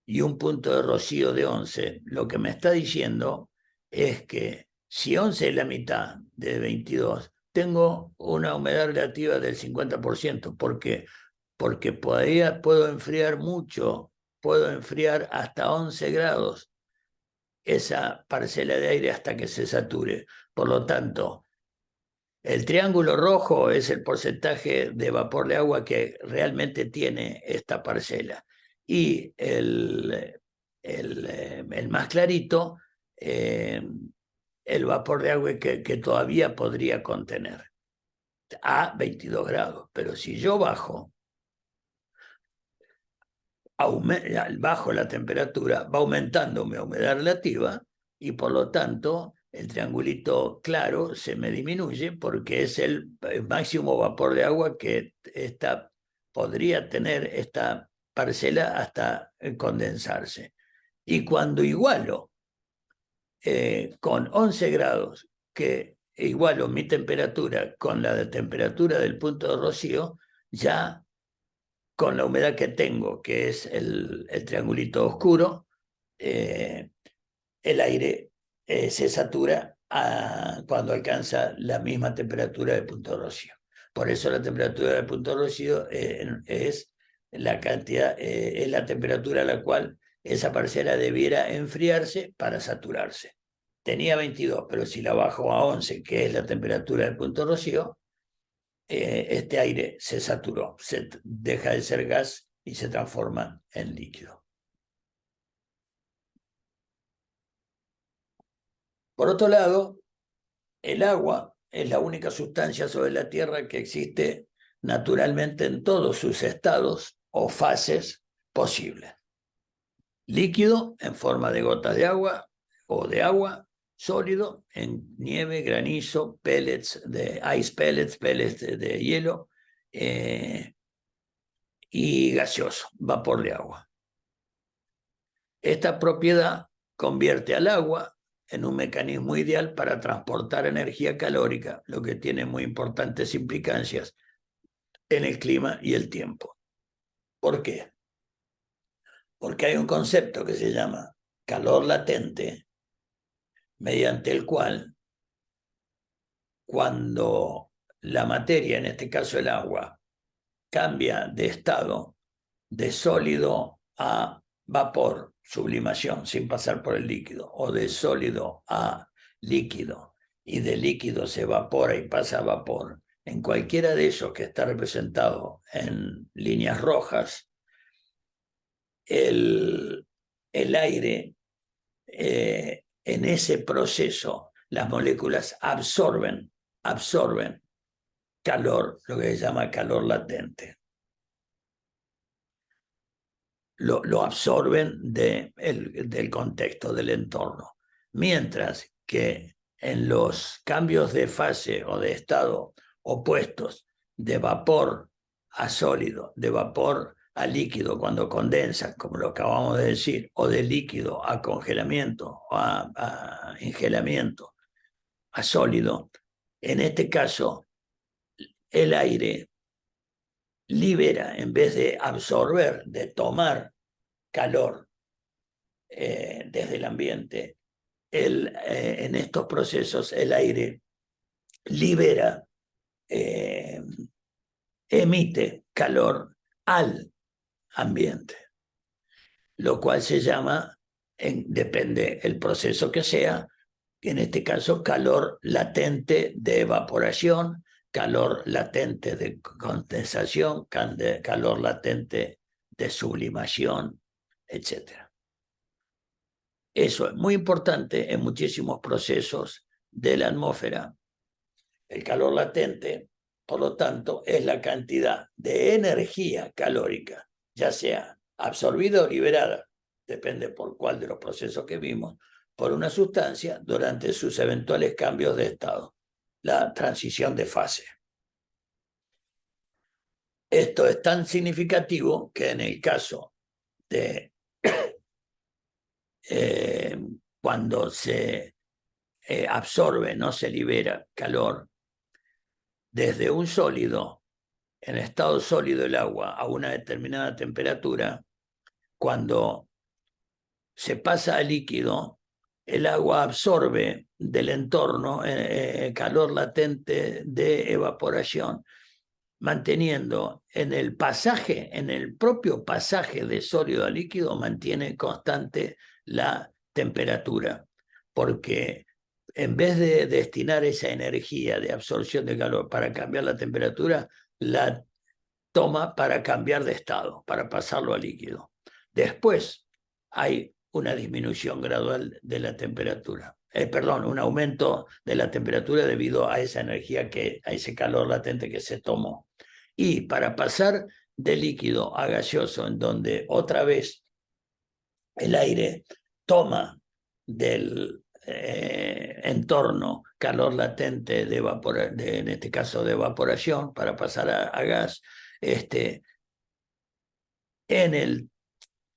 y un punto de rocío de 11, lo que me está diciendo es que si 11 es la mitad de 22, tengo una humedad relativa del 50%, porque puedo enfriar mucho, puedo enfriar hasta 11 grados esa parcela de aire hasta que se sature. Por lo tanto, el triángulo rojo es el porcentaje de vapor de agua que realmente tiene esta parcela. Y el más clarito, el vapor de agua que todavía podría contener a 22 grados. Pero si yo bajo la temperatura, va aumentando mi humedad relativa y por lo tanto el triangulito claro se me disminuye, porque es el máximo vapor de agua que podría tener esta parcela hasta condensarse. Y cuando igualo con 11 grados, que igualo mi temperatura con la de temperatura del punto de rocío, ya con la humedad que tengo, que es el triangulito oscuro, el aire se satura cuando alcanza la misma temperatura del punto de rocío. Por eso la temperatura del punto de rocío es la cantidad, es la temperatura a la cual esa parcela debiera enfriarse para saturarse. Tenía 22, pero si la bajo a 11, que es la temperatura del punto de rocío, este aire se saturó, deja de ser gas y se transforma en líquido. Por otro lado, el agua es la única sustancia sobre la Tierra que existe naturalmente en todos sus estados o fases posibles. Líquido en forma de gotas de agua o de agua, sólido en nieve, granizo, pellets de ice pellets, pellets de hielo, y gaseoso, vapor de agua. Esta propiedad convierte al agua en un mecanismo ideal para transportar energía calórica, lo que tiene muy importantes implicancias en el clima y el tiempo. ¿Por qué? Porque hay un concepto que se llama calor latente, mediante el cual cuando la materia, en este caso el agua, cambia de estado de sólido a vapor, sublimación, sin pasar por el líquido, o de sólido a líquido, y de líquido se evapora y pasa a vapor, en cualquiera de esos que está representado en líneas rojas, el aire, en ese proceso, las moléculas absorben calor, lo que se llama calor latente. Lo absorben del contexto, del entorno. Mientras que en los cambios de fase o de estado opuestos, de vapor a sólido, de vapor a líquido cuando condensan, como lo acabamos de decir, o de líquido a congelamiento o a engelamiento, a sólido, en este caso el aire libera, en vez de absorber, de tomar calor desde el ambiente, en estos procesos el aire libera, emite calor al ambiente, lo cual se llama, depende el proceso que sea, en este caso calor latente de evaporación, calor latente de condensación, calor latente de sublimación, etc. Eso es muy importante en muchísimos procesos de la atmósfera. El calor latente, por lo tanto, es la cantidad de energía calórica, ya sea absorbida o liberada, depende por cuál de los procesos que vimos, por una sustancia durante sus eventuales cambios de estado, la transición de fase. Esto es tan significativo que en el caso de cuando se absorbe, no se libera calor, desde un sólido, en estado sólido el agua, a una determinada temperatura, cuando se pasa a líquido, el agua absorbe del entorno calor latente de evaporación, manteniendo en el pasaje, en el propio pasaje de sólido a líquido, mantiene constante la temperatura, porque en vez de destinar esa energía de absorción de calor para cambiar la temperatura, la toma para cambiar de estado, para pasarlo a líquido. Después hay una disminución gradual de la temperatura. Un aumento de la temperatura debido a esa energía, a ese calor latente que se tomó. Y para pasar de líquido a gaseoso, en donde otra vez el aire toma del entorno calor latente en este caso de evaporación, para pasar a gas, en el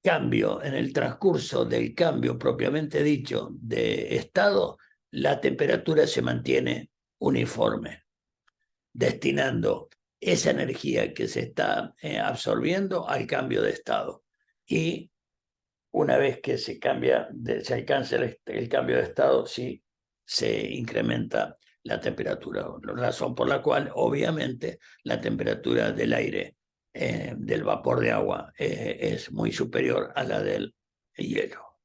cambio, en el transcurso del cambio propiamente dicho de estado, la temperatura se mantiene uniforme, destinando esa energía que se está absorbiendo al cambio de estado. Y una vez que se alcanza el cambio de estado, sí se incrementa la temperatura, razón por la cual obviamente la temperatura del aire, del vapor de agua, es muy superior a la del hielo.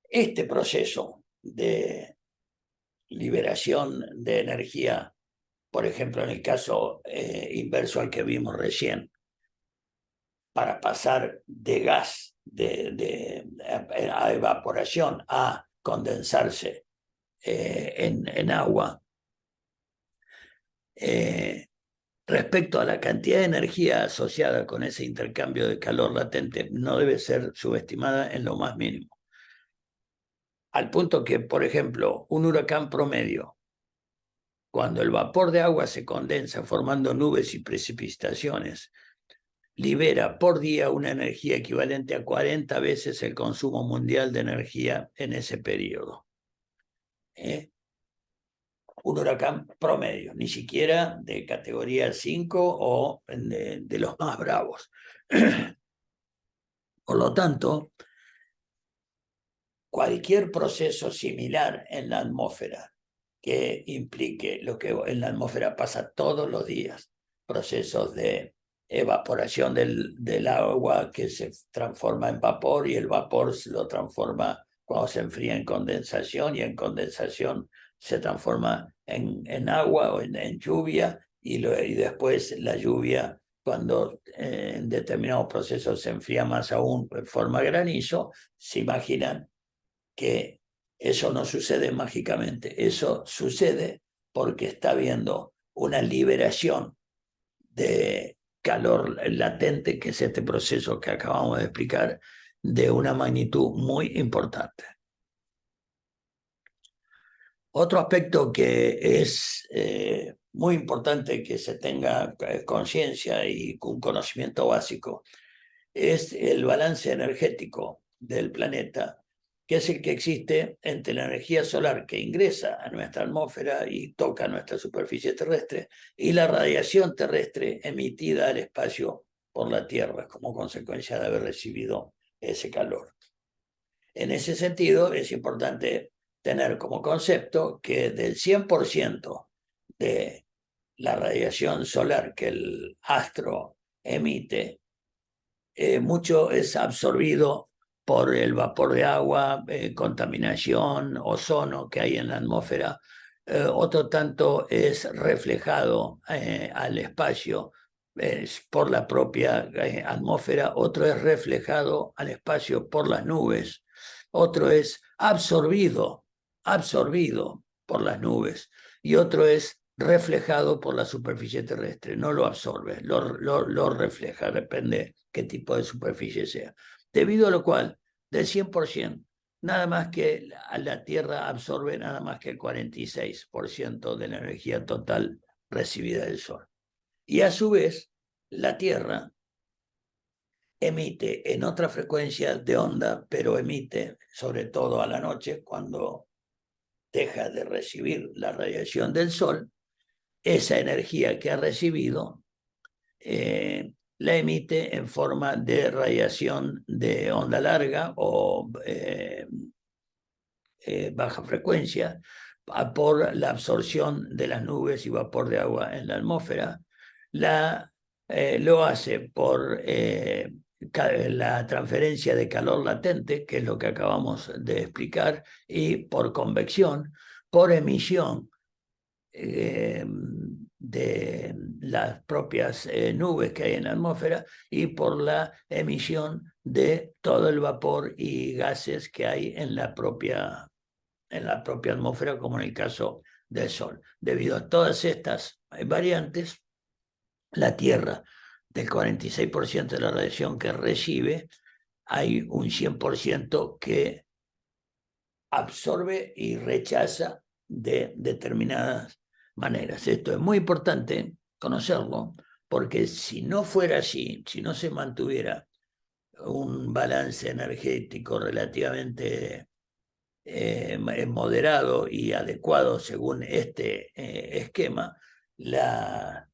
Este proceso de liberación de energía, por ejemplo, en el caso inverso al que vimos recién, para pasar de gas a evaporación a condensarse en agua. Respecto a la cantidad de energía asociada con ese intercambio de calor latente, no debe ser subestimada en lo más mínimo. Al punto que, por ejemplo, un huracán promedio, cuando el vapor de agua se condensa formando nubes y precipitaciones, libera por día una energía equivalente a 40 veces el consumo mundial de energía en ese periodo. Un huracán promedio, ni siquiera de categoría 5 o de los más bravos. Por lo tanto, cualquier proceso similar en la atmósfera que implique lo que en la atmósfera pasa todos los días, procesos de evaporación del agua que se transforma en vapor y el vapor se lo transforma cuando se enfría en condensación y en condensación se transforma en agua o en lluvia y después la lluvia cuando en determinados procesos se enfría más aún en forma granizo. Se imaginan que eso no sucede mágicamente, eso sucede porque está habiendo una liberación de calor latente, que es este proceso que acabamos de explicar, de una magnitud muy importante. Otro aspecto que es muy importante que se tenga conciencia y un conocimiento básico es el balance energético del planeta, que es el que existe entre la energía solar que ingresa a nuestra atmósfera y toca nuestra superficie terrestre y la radiación terrestre emitida al espacio por la Tierra como consecuencia de haber recibido ese calor. En ese sentido, es importante tener como concepto que del 100% de la radiación solar que el astro emite, mucho es absorbido por el vapor de agua, contaminación, ozono que hay en la atmósfera. Otro tanto es reflejado al espacio por la propia atmósfera, otro es reflejado al espacio por las nubes, otro es absorbido por las nubes y otro es reflejado por la superficie terrestre. No lo absorbe, lo refleja, depende qué tipo de superficie sea. Debido a lo cual, del 100%, nada más que la Tierra absorbe nada más que el 46% de la energía total recibida del Sol. Y a su vez, la Tierra emite en otra frecuencia de onda, pero emite sobre todo a la noche, cuando deja de recibir la radiación del Sol, esa energía que ha recibido la emite en forma de radiación de onda larga o baja frecuencia por la absorción de las nubes y vapor de agua en la atmósfera. Lo hace por la transferencia de calor latente, que es lo que acabamos de explicar, y por convección, por emisión de las propias nubes que hay en la atmósfera y por la emisión de todo el vapor y gases que hay en la propia atmósfera, como en el caso del Sol. Debido a todas estas variantes, la Tierra, del 46% de la radiación que recibe, hay un 100% que absorbe y rechaza de determinadas maneras. Esto es muy importante conocerlo, porque si no fuera así, si no se mantuviera un balance energético relativamente moderado y adecuado según este esquema, la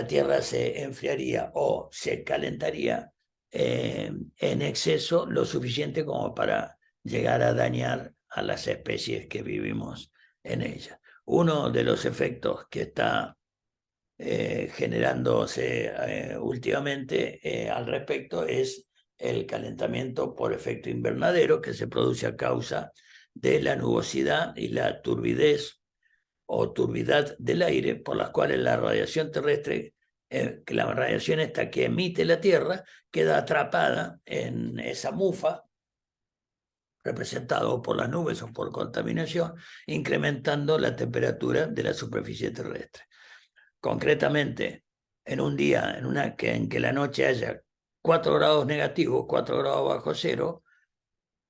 Tierra se enfriaría o se calentaría en exceso, lo suficiente como para llegar a dañar a las especies que vivimos en ella. Uno de los efectos que está generándose últimamente al respecto es el calentamiento por efecto invernadero, que se produce a causa de la nubosidad y la turbidez o turbidez del aire, por las cuales la radiación terrestre que la radiación esta que emite la Tierra queda atrapada en esa mufa, representado por las nubes o por contaminación, incrementando la temperatura de la superficie terrestre. Concretamente, en un día en que la noche haya 4 grados negativos, 4 grados bajo cero,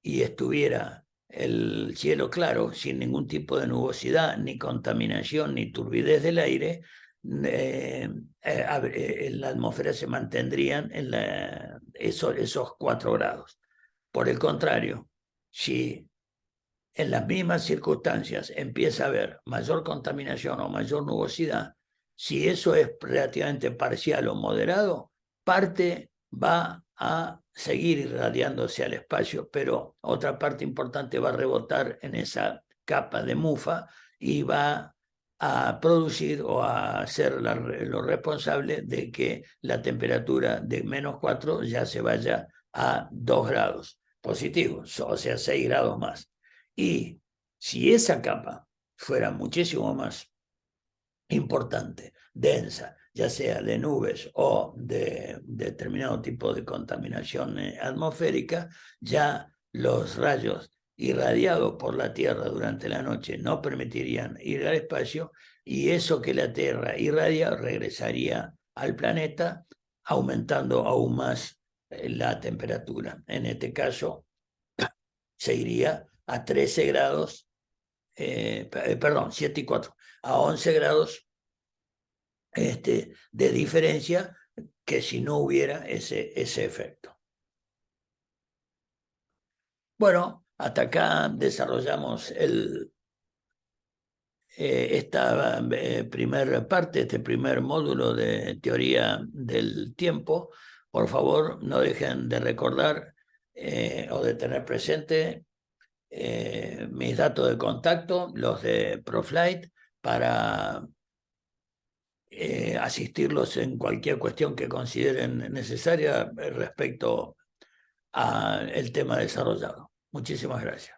y estuviera el cielo claro, sin ningún tipo de nubosidad, ni contaminación, ni turbidez del aire, la atmósfera se mantendrían en esos 4 grados. Por el contrario, si en las mismas circunstancias empieza a haber mayor contaminación o mayor nubosidad, si eso es relativamente parcial o moderado, parte va a seguir irradiándose al espacio, pero otra parte importante va a rebotar en esa capa de mufa y va a producir o a ser lo responsable de que la temperatura de -4 ya se vaya a 2 grados positivos, o sea, 6 grados más. Y si esa capa fuera muchísimo más importante, densa, ya sea de nubes o de determinado tipo de contaminación atmosférica, ya los rayos irradiados por la Tierra durante la noche no permitirían ir al espacio, y eso que la Tierra irradia regresaría al planeta, aumentando aún más la temperatura. En este caso, se iría a 13 grados, perdón, 7 y 4, a 11 grados de diferencia, que si no hubiera ese efecto. Bueno, hasta acá desarrollamos esta primera parte, este primer módulo de teoría del tiempo. Por favor, no dejen de recordar o de tener presente mis datos de contacto, los de ProFlight, para asistirlos en cualquier cuestión que consideren necesaria respecto al tema desarrollado. Muchísimas gracias.